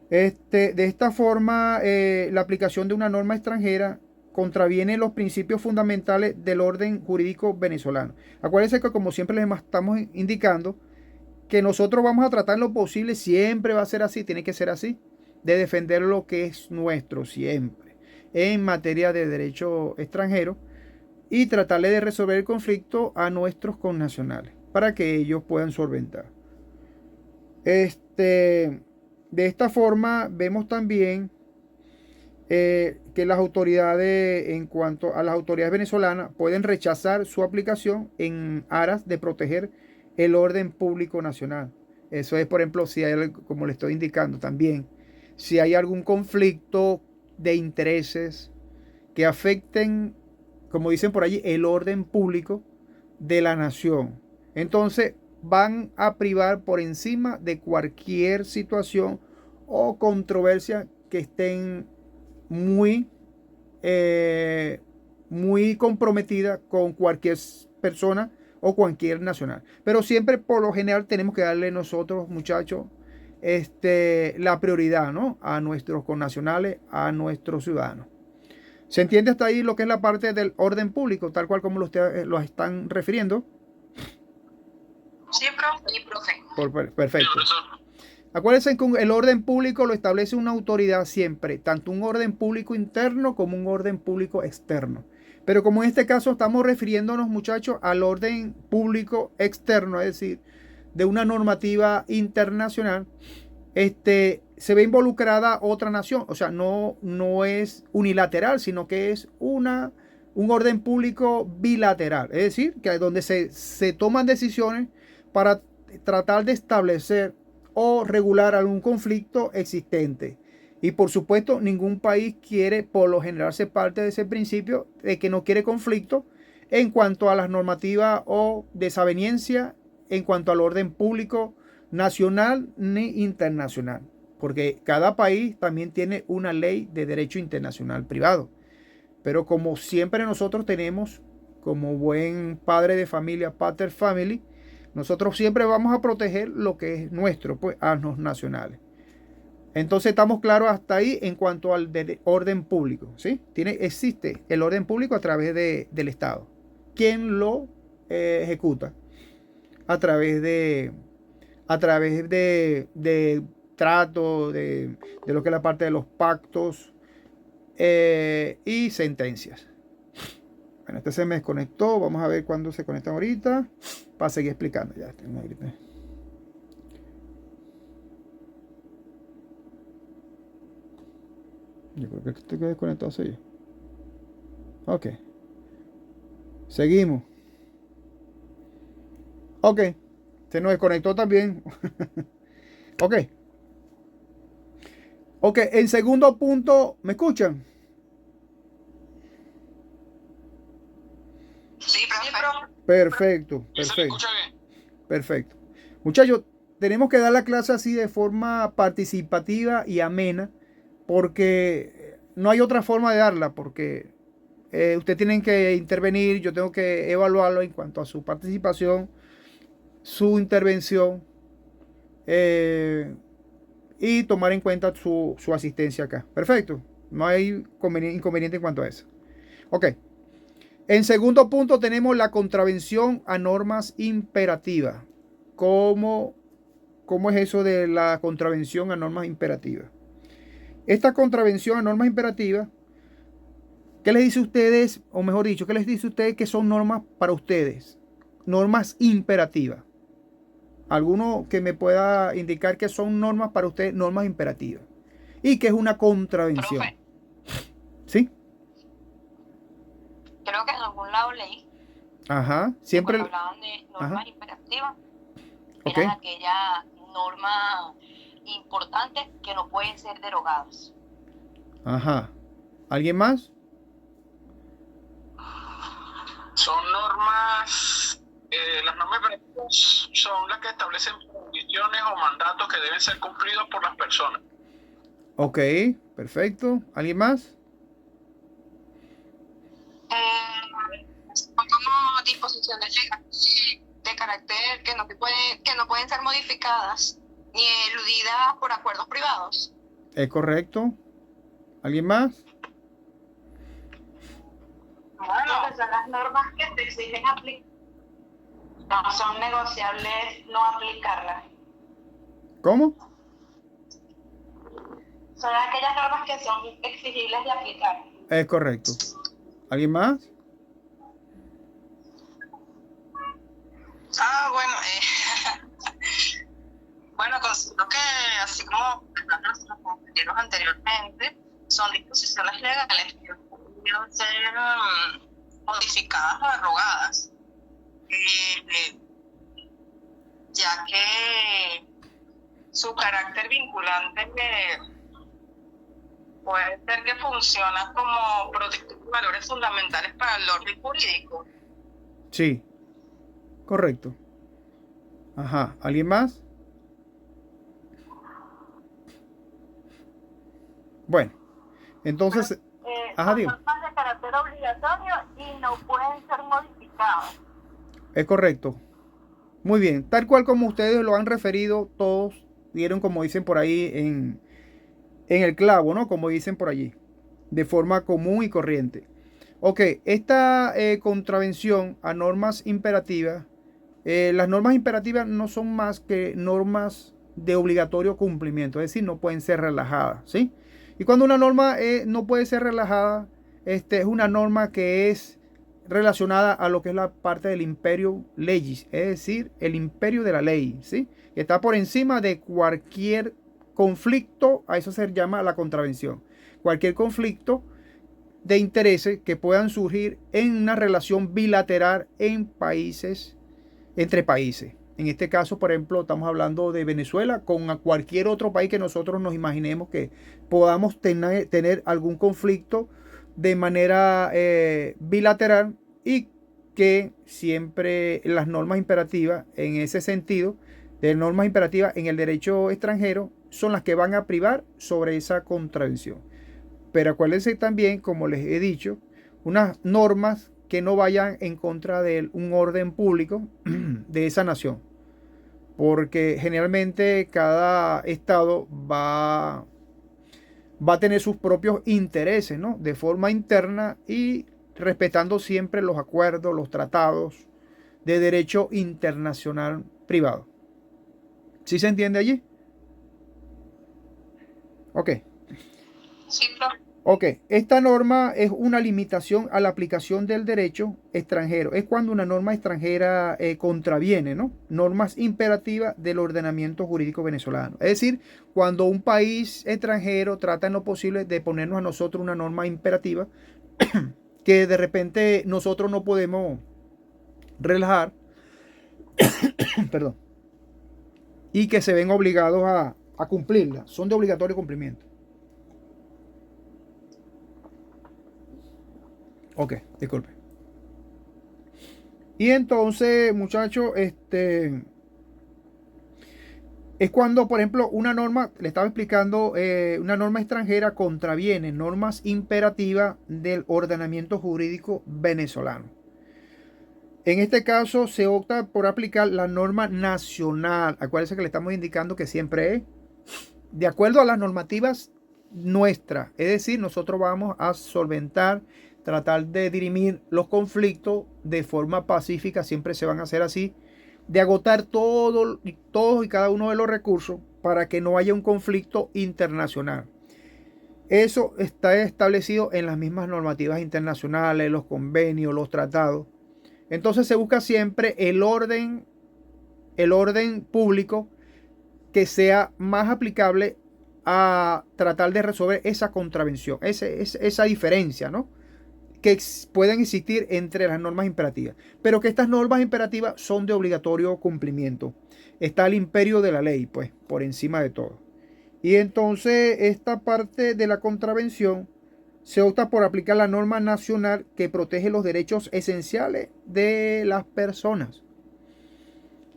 De esta forma, la aplicación de una norma extranjera contraviene los principios fundamentales del orden jurídico venezolano. Acuérdense que, como siempre les estamos indicando, que nosotros vamos a tratar lo posible, siempre va a ser así, tiene que ser así, de defender lo que es nuestro siempre en materia de derecho extranjero y tratarle de resolver el conflicto a nuestros connacionales para que ellos puedan solventar. De esta forma vemos también que las autoridades, en cuanto a las autoridades venezolanas, pueden rechazar su aplicación en aras de proteger el orden público nacional. Eso es, por ejemplo, si hay, como le estoy indicando también, si hay algún conflicto de intereses que afecten, como dicen por allí, el orden público de la nación. Entonces van a privar por encima de cualquier situación o controversia que estén muy, muy comprometida con cualquier persona o cualquier nacional. Pero siempre, por lo general, tenemos que darle nosotros, muchachos, la prioridad, ¿no? A nuestros connacionales, a nuestros ciudadanos. ¿Se entiende hasta ahí lo que es la parte del orden público, tal cual como lo están refiriendo? Sí, profe. Sí, profe. Perfecto. Acuérdense que el orden público lo establece una autoridad siempre, tanto un orden público interno como un orden público externo. Pero como en este caso estamos refiriéndonos, muchachos, al orden público externo, es decir, de una normativa internacional, se ve involucrada otra nación. O sea, no es unilateral, sino que es un orden público bilateral. Es decir, que es donde se toman decisiones para tratar de establecer o regular algún conflicto existente. Y por supuesto, ningún país quiere, por lo general, ser parte de ese principio de que no quiere conflicto en cuanto a las normativas o desaveniencia en cuanto al orden público nacional ni internacional. Porque cada país también tiene una ley de derecho internacional privado. Pero como siempre nosotros tenemos, como buen padre de familia, pater family, nosotros siempre vamos a proteger lo que es nuestro, pues, a los nacionales. Entonces estamos claros hasta ahí en cuanto al orden público, ¿sí? Existe el orden público a través del Estado. ¿Quién lo ejecuta? A través de trato, de lo que es la parte de los pactos y sentencias. Bueno, este se me desconectó. Vamos a ver cuándo se conectan ahorita para seguir explicando. Ya tengo ahorita. Yo creo que estoy desconectado, soy yo. Ok. Seguimos. Ok. Se nos desconectó también. Ok. Ok, en segundo punto, ¿me escuchan? Sí, profe. Perfecto, ¿Se me perfecto, escucha bien? perfecto. Muchachos, tenemos que dar la clase así de forma participativa y amena, porque no hay otra forma de darla, porque ustedes tienen que intervenir, yo tengo que evaluarlo en cuanto a su participación, su intervención, y tomar en cuenta su asistencia acá. Perfecto. No hay inconveniente en cuanto a eso. Ok. En segundo punto tenemos la contravención a normas imperativas. ¿Cómo es eso de la contravención a normas imperativas? Esta contravención a normas imperativas, ¿qué les dice a ustedes? O mejor dicho, ¿qué les dice a ustedes que son normas para ustedes? Normas imperativas. ¿Alguno que me pueda indicar que son normas para ustedes, normas imperativas? Y que es una contravención. Profe. ¿Sí? Creo que en algún lado leí Ajá. que Siempre. cuando hablaban de normas Ajá. imperativas, Ok. eran aquellas normas importantes que no pueden ser derogadas. Ajá. ¿Alguien más? Son normas, las normas imperativas son las que establecen condiciones o mandatos que deben ser cumplidos por las personas. Ok, perfecto. ¿Alguien más? Son como disposiciones legales de carácter que no pueden ser modificadas ni eludidas por acuerdos privados. Es correcto. ¿Alguien más? Bueno, son las normas que te exigen aplicar. No son negociables no aplicarlas. ¿Cómo? Son aquellas normas que son exigibles de aplicar. Es correcto. ¿Alguien más? Bueno, considero que así como nuestros compañeros anteriormente, son disposiciones legales que pudieron ser modificadas o derogadas, ya que su carácter vinculante puede ser que funciona como protector de valores fundamentales para el orden jurídico. Sí. Correcto. Ajá. ¿Alguien más? Bueno. Entonces, ajá, Son digo, normas de carácter obligatorio y no pueden ser modificadas. es correcto. Muy bien, tal cual como ustedes lo han referido, todos dieron, como dicen por ahí, en el clavo, ¿no? Como dicen por allí, de forma común y corriente. Ok, esta contravención a normas imperativas, las normas imperativas no son más que normas de obligatorio cumplimiento, es decir, no pueden ser relajadas, ¿sí? Y cuando una norma no puede ser relajada, es una norma que es relacionada a lo que es la parte del imperio legis, es decir, el imperio de la ley, ¿sí? Que está por encima de cualquier conflicto, a eso se llama la contravención. Cualquier conflicto de intereses que puedan surgir en una relación bilateral en países, entre países. En este caso, por ejemplo, estamos hablando de Venezuela con cualquier otro país que nosotros nos imaginemos que podamos tener algún conflicto de manera bilateral y que siempre las normas imperativas en ese sentido, de normas imperativas en el derecho extranjero, son las que van a privar sobre esa contravención. Pero acuérdense también, como les he dicho, unas normas que no vayan en contra de un orden público de esa nación. Porque generalmente cada estado va a tener sus propios intereses, ¿no? De forma interna y respetando siempre los acuerdos, los tratados de derecho internacional privado. ¿Sí se entiende allí? Ok. Sí, profe. Ok, esta norma es una limitación a la aplicación del derecho extranjero. Es cuando una norma extranjera contraviene, ¿no? Normas imperativas del ordenamiento jurídico venezolano. Es decir, cuando un país extranjero trata en lo posible de ponernos a nosotros una norma imperativa que de repente nosotros no podemos relajar, perdón, y que se ven obligados a cumplirla. Son de obligatorio cumplimiento. Ok, disculpe. Y entonces, muchachos, es cuando, por ejemplo, una norma, le estaba explicando, una norma extranjera contraviene normas imperativas del ordenamiento jurídico venezolano. En este caso, se opta por aplicar la norma nacional. Acuérdense que le estamos indicando que siempre es de acuerdo a las normativas nuestras. Es decir, nosotros vamos a solventar, tratar de dirimir los conflictos de forma pacífica, siempre se van a hacer así, de agotar todos y cada uno de los recursos para que no haya un conflicto internacional. Eso está establecido en las mismas normativas internacionales, los convenios, los tratados. Entonces se busca siempre el orden público que sea más aplicable a tratar de resolver esa contravención, esa diferencia, ¿no? Que pueden existir entre las normas imperativas, pero que estas normas imperativas son de obligatorio cumplimiento. Está el imperio de la ley, pues, por encima de todo. Y entonces esta parte de la contravención se opta por aplicar la norma nacional que protege los derechos esenciales de las personas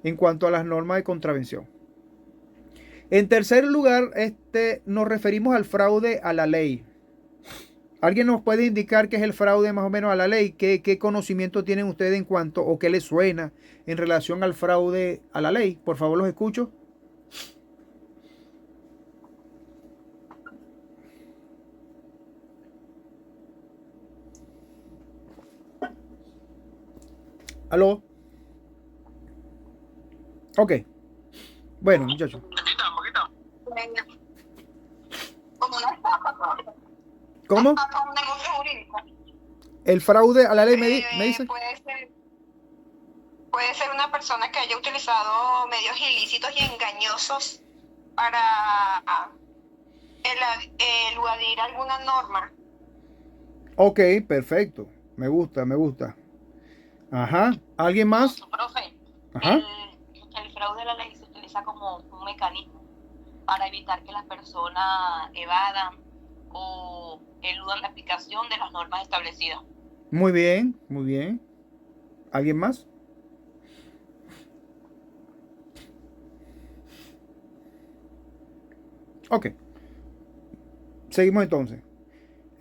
en cuanto a las normas de contravención. En tercer lugar, nos referimos al fraude a la ley. ¿Alguien nos puede indicar qué es el fraude más o menos a la ley? ¿Qué conocimiento tienen ustedes en cuanto o qué les suena en relación al fraude a la ley? Por favor, los escucho. ¿Aló? Ok. Bueno, muchachos. Venga. Como una estafa, profe. ¿Cómo? Estafa, un negocio jurídico. El fraude a la ley me dice. Puede ser una persona que haya utilizado medios ilícitos y engañosos para eludir alguna norma. Ok, perfecto. Me gusta, me gusta. Ajá. ¿Alguien más? Profe, Ajá. el fraude a la ley se utiliza como un mecanismo para evitar que las personas evadan o eludan la aplicación de las normas establecidas. Muy bien, muy bien. ¿Alguien más? Ok. Seguimos entonces.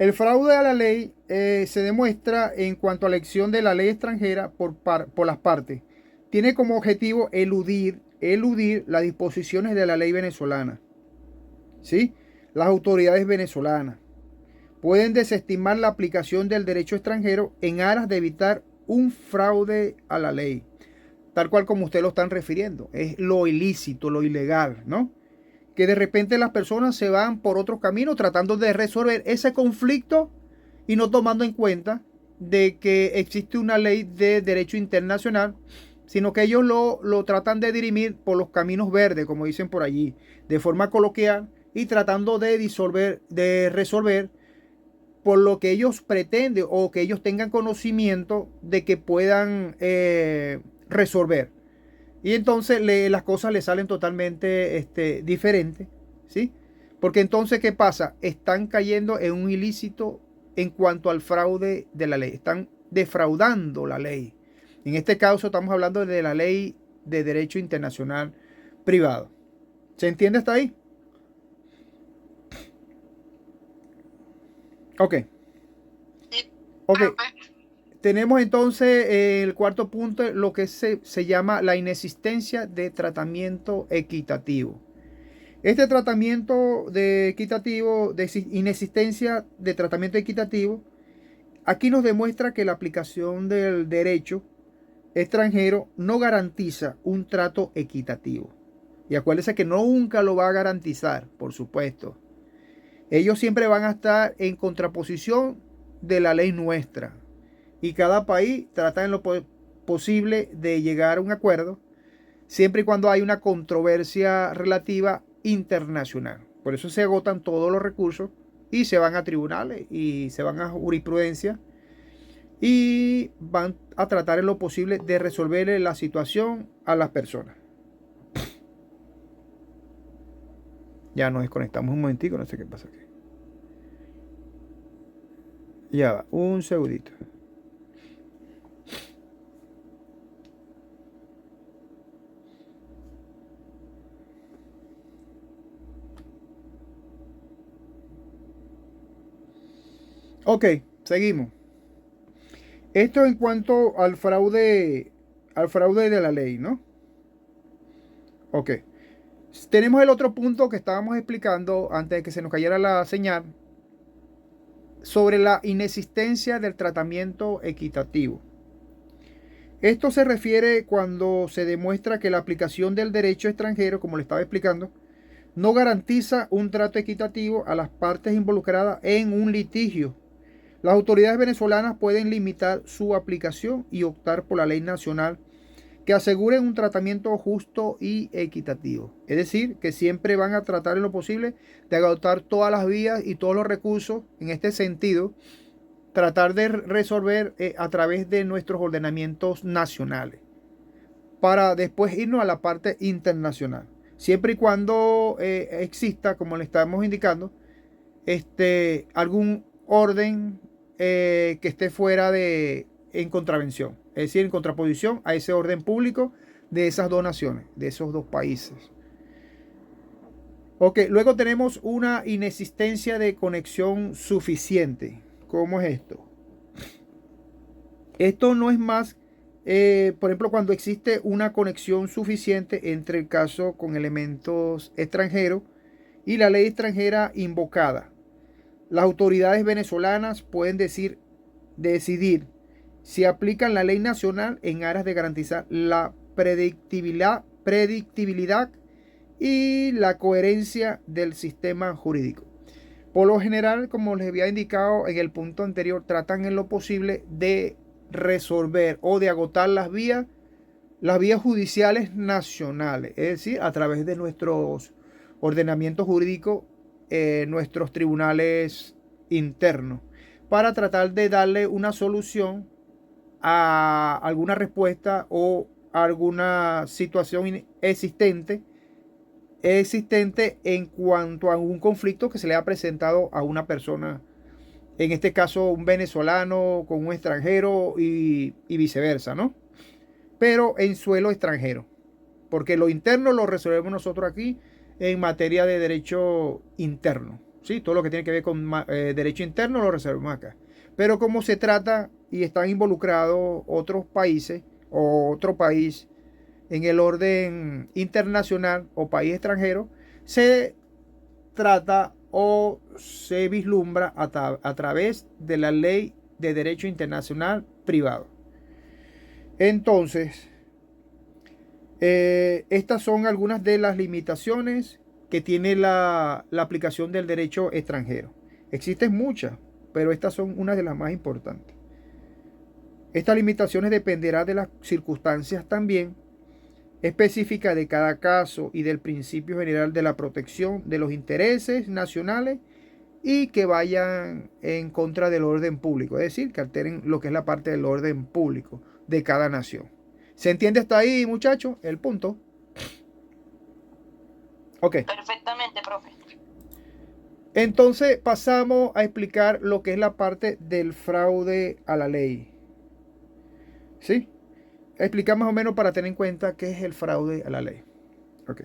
El fraude a la ley se demuestra en cuanto a la elección de la ley extranjera por las partes. Tiene como objetivo eludir las disposiciones de la ley venezolana. ¿Sí? Las autoridades venezolanas pueden desestimar la aplicación del derecho extranjero en aras de evitar un fraude a la ley, tal cual como ustedes lo están refiriendo. Es lo ilícito, lo ilegal, ¿no? Que de repente las personas se van por otro camino tratando de resolver ese conflicto y no tomando en cuenta de que existe una ley de derecho internacional, sino que ellos lo tratan de dirimir por los caminos verdes, como dicen por allí, de forma coloquial, y tratando de resolver por lo que ellos pretenden o que ellos tengan conocimiento de que puedan resolver. Y entonces las cosas le salen totalmente diferentes, ¿sí? Porque entonces, ¿qué pasa? Están cayendo en un ilícito en cuanto al fraude de la ley. Están defraudando la ley. En este caso estamos hablando de la ley de derecho internacional privado. ¿Se entiende hasta ahí? Ok. Ok. Tenemos entonces el cuarto punto, lo que se llama la inexistencia de tratamiento equitativo. Este tratamiento de inexistencia de tratamiento equitativo, aquí nos demuestra que la aplicación del derecho extranjero no garantiza un trato equitativo. Y acuérdense que nunca lo va a garantizar, por supuesto. Ellos siempre van a estar en contraposición de la ley nuestra. Y cada país trata en lo posible de llegar a un acuerdo, siempre y cuando hay una controversia relativa internacional. Por eso se agotan todos los recursos y se van a tribunales y se van a jurisprudencia y van a tratar en lo posible de resolver la situación a las personas. Ya nos desconectamos un momentico, no sé qué pasa aquí. Ya va, un segundito. Ok, seguimos. Esto en cuanto al fraude de la ley, ¿no? Ok. Tenemos el otro punto que estábamos explicando antes de que se nos cayera la señal sobre la inexistencia del tratamiento equitativo. Esto se refiere cuando se demuestra que la aplicación del derecho extranjero, como le estaba explicando, no garantiza un trato equitativo a las partes involucradas en un litigio. Las autoridades venezolanas pueden limitar su aplicación y optar por la ley nacional que asegure un tratamiento justo y equitativo. Es decir, que siempre van a tratar en lo posible de agotar todas las vías y todos los recursos en este sentido, tratar de resolver a través de nuestros ordenamientos nacionales, para después irnos a la parte internacional. Siempre y cuando exista, como le estamos indicando, algún orden que esté fuera en contravención, es decir, en contraposición a ese orden público de esas dos naciones, de esos dos países. Ok, luego tenemos una inexistencia de conexión suficiente. ¿Cómo es esto? Esto no es más, por ejemplo, cuando existe una conexión suficiente entre el caso con elementos extranjeros y la ley extranjera invocada. Las autoridades venezolanas pueden decidir si aplican la ley nacional en aras de garantizar la predictibilidad y la coherencia del sistema jurídico. Por lo general, como les había indicado en el punto anterior, tratan en lo posible de resolver o de agotar las vías judiciales nacionales, es decir, a través de nuestros ordenamientos jurídicos, nuestros tribunales internos, para tratar de darle una solución a alguna respuesta o alguna situación existente en cuanto a un conflicto que se le ha presentado a una persona, en este caso un venezolano con un extranjero y viceversa, ¿no? Pero en suelo extranjero, porque lo interno lo resolvemos nosotros aquí en materia de derecho interno, ¿sí? Todo lo que tiene que ver con derecho interno lo reservamos acá. Pero como se trata y están involucrados otros países o otro país en el orden internacional o país extranjero, se trata o se vislumbra a través de la ley de derecho internacional privado. Entonces, estas son algunas de las limitaciones que tiene la aplicación del derecho extranjero. Existen muchas, pero estas son unas de las más importantes. Estas limitaciones dependerán de las circunstancias también específicas de cada caso y del principio general de la protección de los intereses nacionales y que vayan en contra del orden público, es decir, que alteren lo que es la parte del orden público de cada nación. ¿Se entiende hasta ahí, muchachos? El punto. Ok. Perfectamente, profe. Entonces pasamos a explicar lo que es la parte del fraude a la ley. ¿Sí? Explicar más o menos para tener en cuenta qué es el fraude a la ley. Ok.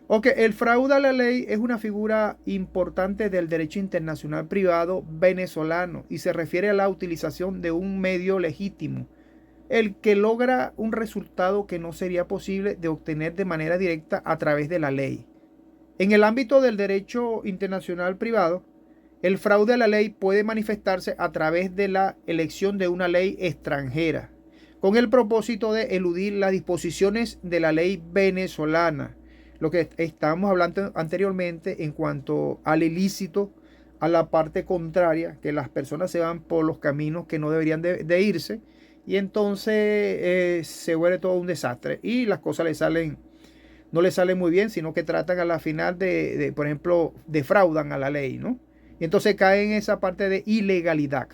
Ok, el fraude a la ley es una figura importante del derecho internacional privado venezolano y se refiere a la utilización de un medio legítimo, el que logra un resultado que no sería posible de obtener de manera directa a través de la ley. En el ámbito del derecho internacional privado, el fraude a la ley puede manifestarse a través de la elección de una ley extranjera, con el propósito de eludir las disposiciones de la ley venezolana. Lo que estábamos hablando anteriormente en cuanto al ilícito, a la parte contraria, que las personas se van por los caminos que no deberían de irse, y entonces se vuelve todo un desastre y las cosas no le salen muy bien, sino que tratan a la final por ejemplo, defraudan a la ley, ¿no? Y entonces caen en esa parte de ilegalidad.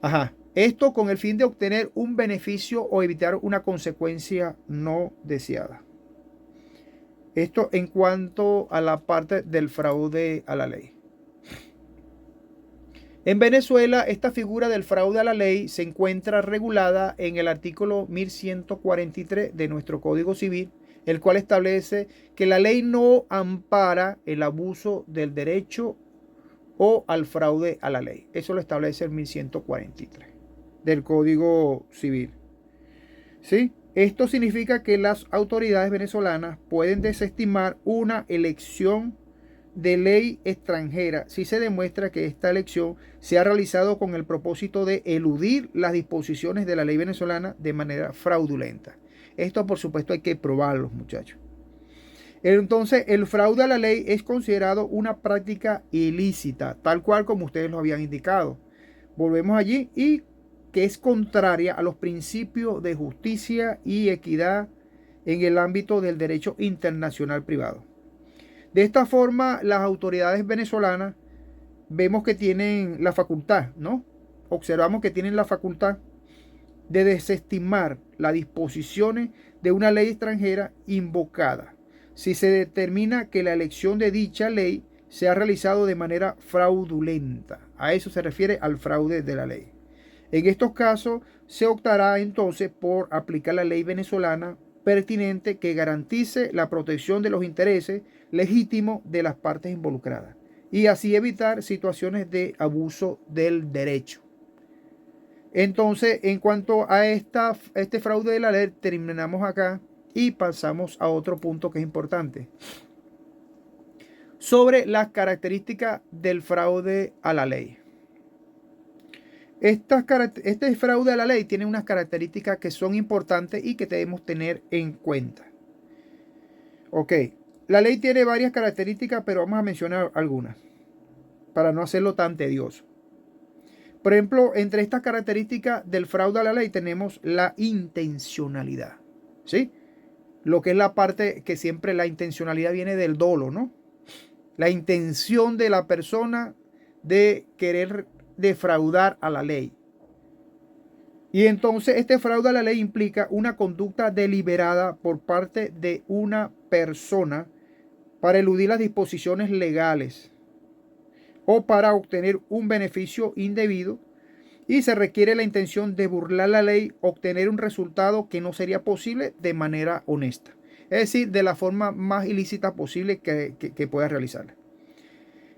Ajá. Esto con el fin de obtener un beneficio o evitar una consecuencia no deseada. Esto en cuanto a la parte del fraude a la ley. En Venezuela, esta figura del fraude a la ley se encuentra regulada en el artículo 1143 de nuestro Código Civil, el cual establece que la ley no ampara el abuso del derecho o al fraude a la ley. Eso lo establece el 1143 del Código Civil. ¿Sí? Esto significa que las autoridades venezolanas pueden desestimar una elección de ley extranjera si se demuestra que esta elección se ha realizado con el propósito de eludir las disposiciones de la ley venezolana de manera fraudulenta. Esto, por supuesto, hay que probarlo, muchachos. Entonces, el fraude a la ley es considerado una práctica ilícita, tal cual como ustedes lo habían indicado. Volvemos allí y que es contraria a los principios de justicia y equidad en el ámbito del derecho internacional privado. De esta forma, las autoridades venezolanas vemos que tienen la facultad, ¿no? Observamos que tienen la facultad de desestimar las disposiciones de una ley extranjera invocada, si se determina que la elección de dicha ley se ha realizado de manera fraudulenta. A eso se refiere al fraude de la ley. En estos casos se optará entonces por aplicar la ley venezolana pertinente que garantice la protección de los intereses legítimos de las partes involucradas y así evitar situaciones de abuso del derecho. Entonces, en cuanto a este fraude de la ley, terminamos acá y pasamos a otro punto que es importante. Sobre las características del fraude a la ley. Este fraude a la ley tiene unas características que son importantes y que debemos tener en cuenta. Ok, la ley tiene varias características, pero vamos a mencionar algunas para no hacerlo tan tedioso. Por ejemplo, entre estas características del fraude a la ley tenemos la intencionalidad, ¿sí? Lo que es la parte que siempre la intencionalidad viene del dolo, ¿no? La intención de la persona de querer defraudar a la ley. Y entonces este fraude a la ley implica una conducta deliberada por parte de una persona para eludir las disposiciones legales o para obtener un beneficio indebido, y se requiere la intención de burlar la ley, obtener un resultado que no sería posible de manera honesta. Es decir, de la forma más ilícita posible que pueda realizarla.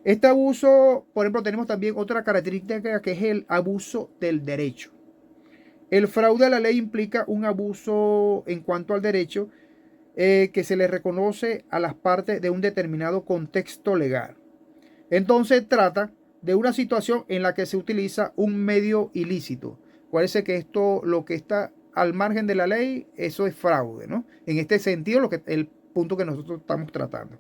Este abuso, por ejemplo, tenemos también otra característica que es el abuso del derecho. El fraude a la ley implica un abuso en cuanto al derecho que se le reconoce a las partes de un determinado contexto legal. Entonces trata de una situación en la que se utiliza un medio ilícito. Parece que esto, lo que está al margen de la ley, eso es fraude, ¿no? En este sentido, el punto que nosotros estamos tratando.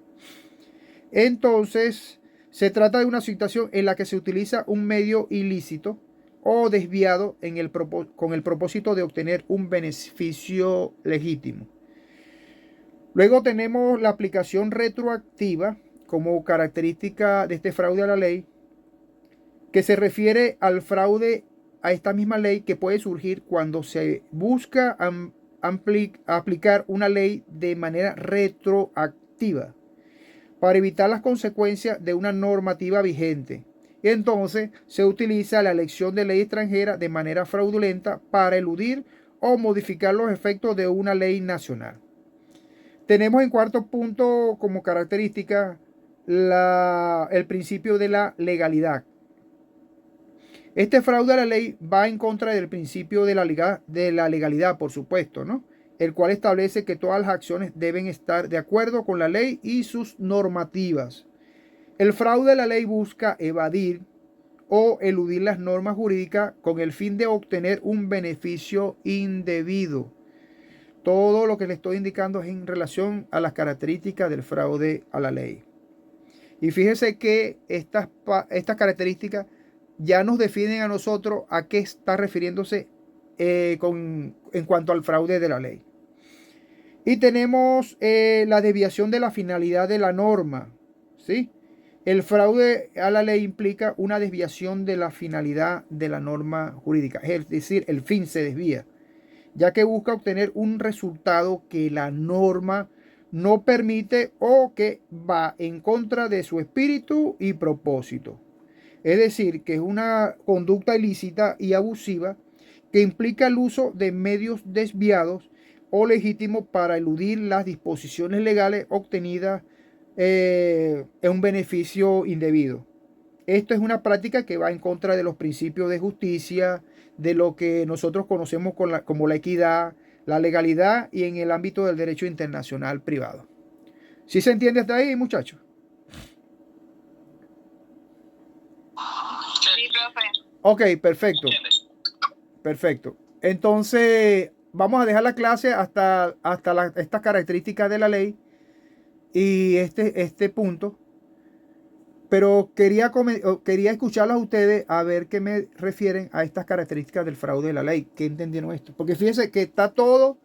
Entonces, se trata de una situación en la que se utiliza un medio ilícito o desviado con el propósito de obtener un beneficio legítimo. Luego tenemos la aplicación retroactiva como característica de este fraude a la ley, que se refiere al fraude a esta misma ley que puede surgir cuando se busca aplicar una ley de manera retroactiva para evitar las consecuencias de una normativa vigente. Y entonces se utiliza la elección de ley extranjera de manera fraudulenta para eludir o modificar los efectos de una ley nacional. Tenemos en cuarto punto como característica el principio de la legalidad. Este fraude a la ley va en contra del principio de la legalidad, por supuesto, ¿no? El cual establece que todas las acciones deben estar de acuerdo con la ley y sus normativas. El fraude a la ley busca evadir o eludir las normas jurídicas con el fin de obtener un beneficio indebido. Todo lo que le estoy indicando es en relación a las características del fraude a la ley. Y fíjese que estas características ya nos definen a nosotros a qué está refiriéndose en cuanto al fraude de la ley. Y tenemos la desviación de la finalidad de la norma, ¿sí? El fraude a la ley implica una desviación de la finalidad de la norma jurídica, es decir, el fin se desvía, ya que busca obtener un resultado que la norma no permite o que va en contra de su espíritu y propósito. Es decir, que es una conducta ilícita y abusiva que implica el uso de medios desviados o legítimos para eludir las disposiciones legales obtenidas en un beneficio indebido. Esto es una práctica que va en contra de los principios de justicia, de lo que nosotros conocemos como la equidad, la legalidad y en el ámbito del derecho internacional privado. ¿Sí se entiende hasta ahí, muchachos? Sí, profe. Ok, perfecto. Perfecto. Entonces, vamos a dejar la clase hasta estas características de la ley y este punto. Pero quería escucharlos a ustedes a ver qué me refieren a estas características del fraude de la ley. ¿Qué entendieron esto? Porque fíjense que está todo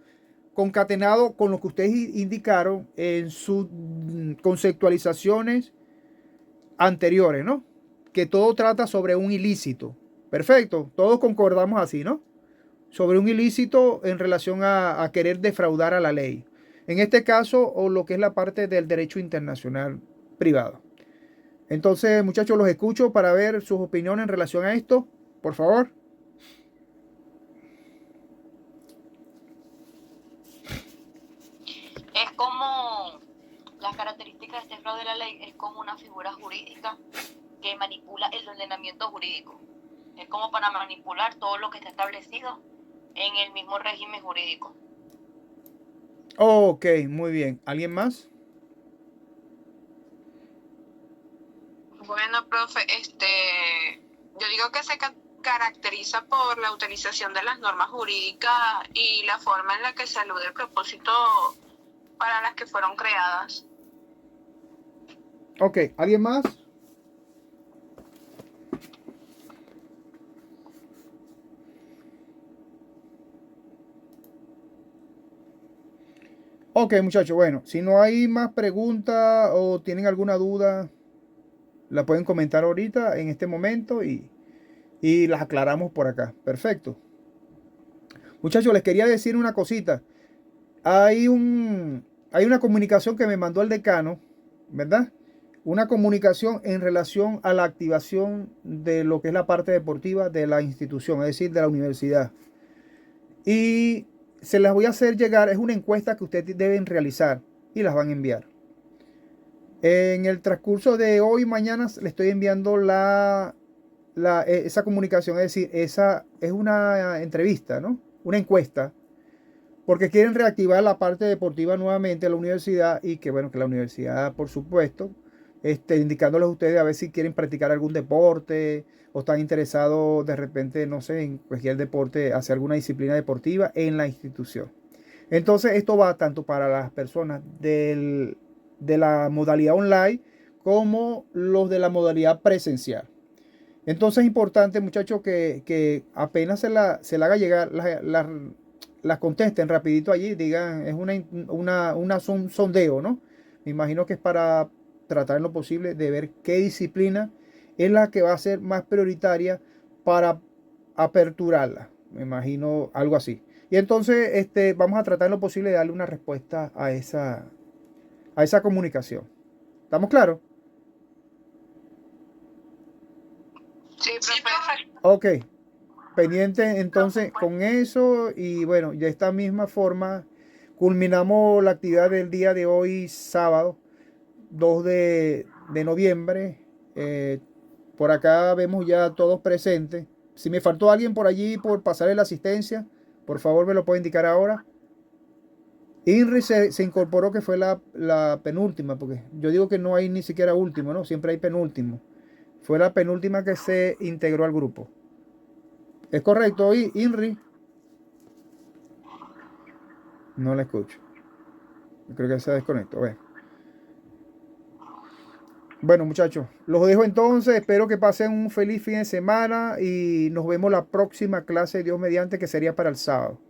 concatenado con lo que ustedes indicaron en sus conceptualizaciones anteriores, ¿no? Que todo trata sobre un ilícito. Perfecto, todos concordamos así, ¿no? Sobre un ilícito en relación a querer defraudar a la ley. En este caso, o lo que es la parte del derecho internacional privado. Entonces, muchachos, los escucho para ver sus opiniones en relación a esto, por favor. Es como las características de este fraude de la ley, es como una figura jurídica que manipula el ordenamiento jurídico. Es como para manipular todo lo que está establecido en el mismo régimen jurídico. Ok, muy bien. ¿Alguien más? Bueno, profe, yo digo que se caracteriza por la utilización de las normas jurídicas y la forma en la que se alude el propósito para las que fueron creadas. Ok, ¿alguien más? Ok, muchachos, bueno, si no hay más preguntas o tienen alguna duda, la pueden comentar ahorita en este momento y las aclaramos por acá. Perfecto. Muchachos, les quería decir una cosita. Hay una comunicación que me mandó el decano, ¿verdad? Una comunicación en relación a la activación de lo que es la parte deportiva de la institución, es decir, de la universidad. Y se las voy a hacer llegar, es una encuesta que ustedes deben realizar y las van a enviar. En el transcurso de hoy y mañana le estoy enviando esa comunicación, es decir, esa es una entrevista, ¿no? Una encuesta, porque quieren reactivar la parte deportiva nuevamente de la universidad y que, bueno, que la universidad, por supuesto, indicándoles a ustedes a ver si quieren practicar algún deporte o están interesados de repente, no sé, en cualquier deporte, hacer alguna disciplina deportiva en la institución. Entonces, esto va tanto para las personas de la modalidad online como los de la modalidad presencial. Entonces es importante, muchachos, que apenas se la haga llegar, las contesten rapidito allí, digan, es un sondeo, ¿no? Me imagino que es para tratar en lo posible de ver qué disciplina es la que va a ser más prioritaria para aperturarla. Me imagino algo así. Y entonces vamos a tratar en lo posible de darle una respuesta a esa comunicación. ¿Estamos claros? Sí, profe. Ok. Pendiente entonces con eso y bueno, de esta misma forma culminamos la actividad del día de hoy, sábado 2 de noviembre. Por acá vemos ya todos presentes. Si me faltó alguien por allí por pasarle la asistencia, por favor me lo puede indicar ahora. INRI se incorporó, que fue la penúltima, porque yo digo que no hay ni siquiera último, ¿no? Siempre hay penúltimo. Fue la penúltima que se integró al grupo. ¿Es correcto, INRI? No la escucho. Yo creo que se desconectó. Bueno, muchachos, los dejo entonces. Espero que pasen un feliz fin de semana y nos vemos la próxima clase, Dios mediante, que sería para el sábado.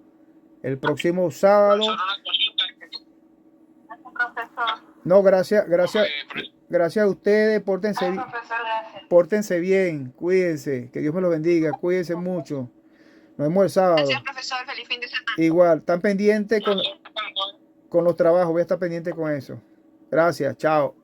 El próximo sábado. Profesor. No, gracias a ustedes. Pórtense bien, cuídense, que Dios me los bendiga, cuídense mucho. Nos vemos el sábado. Gracias, profesor. Feliz fin de semana. Igual, están pendientes con los trabajos, voy a estar pendiente con eso. Gracias, chao.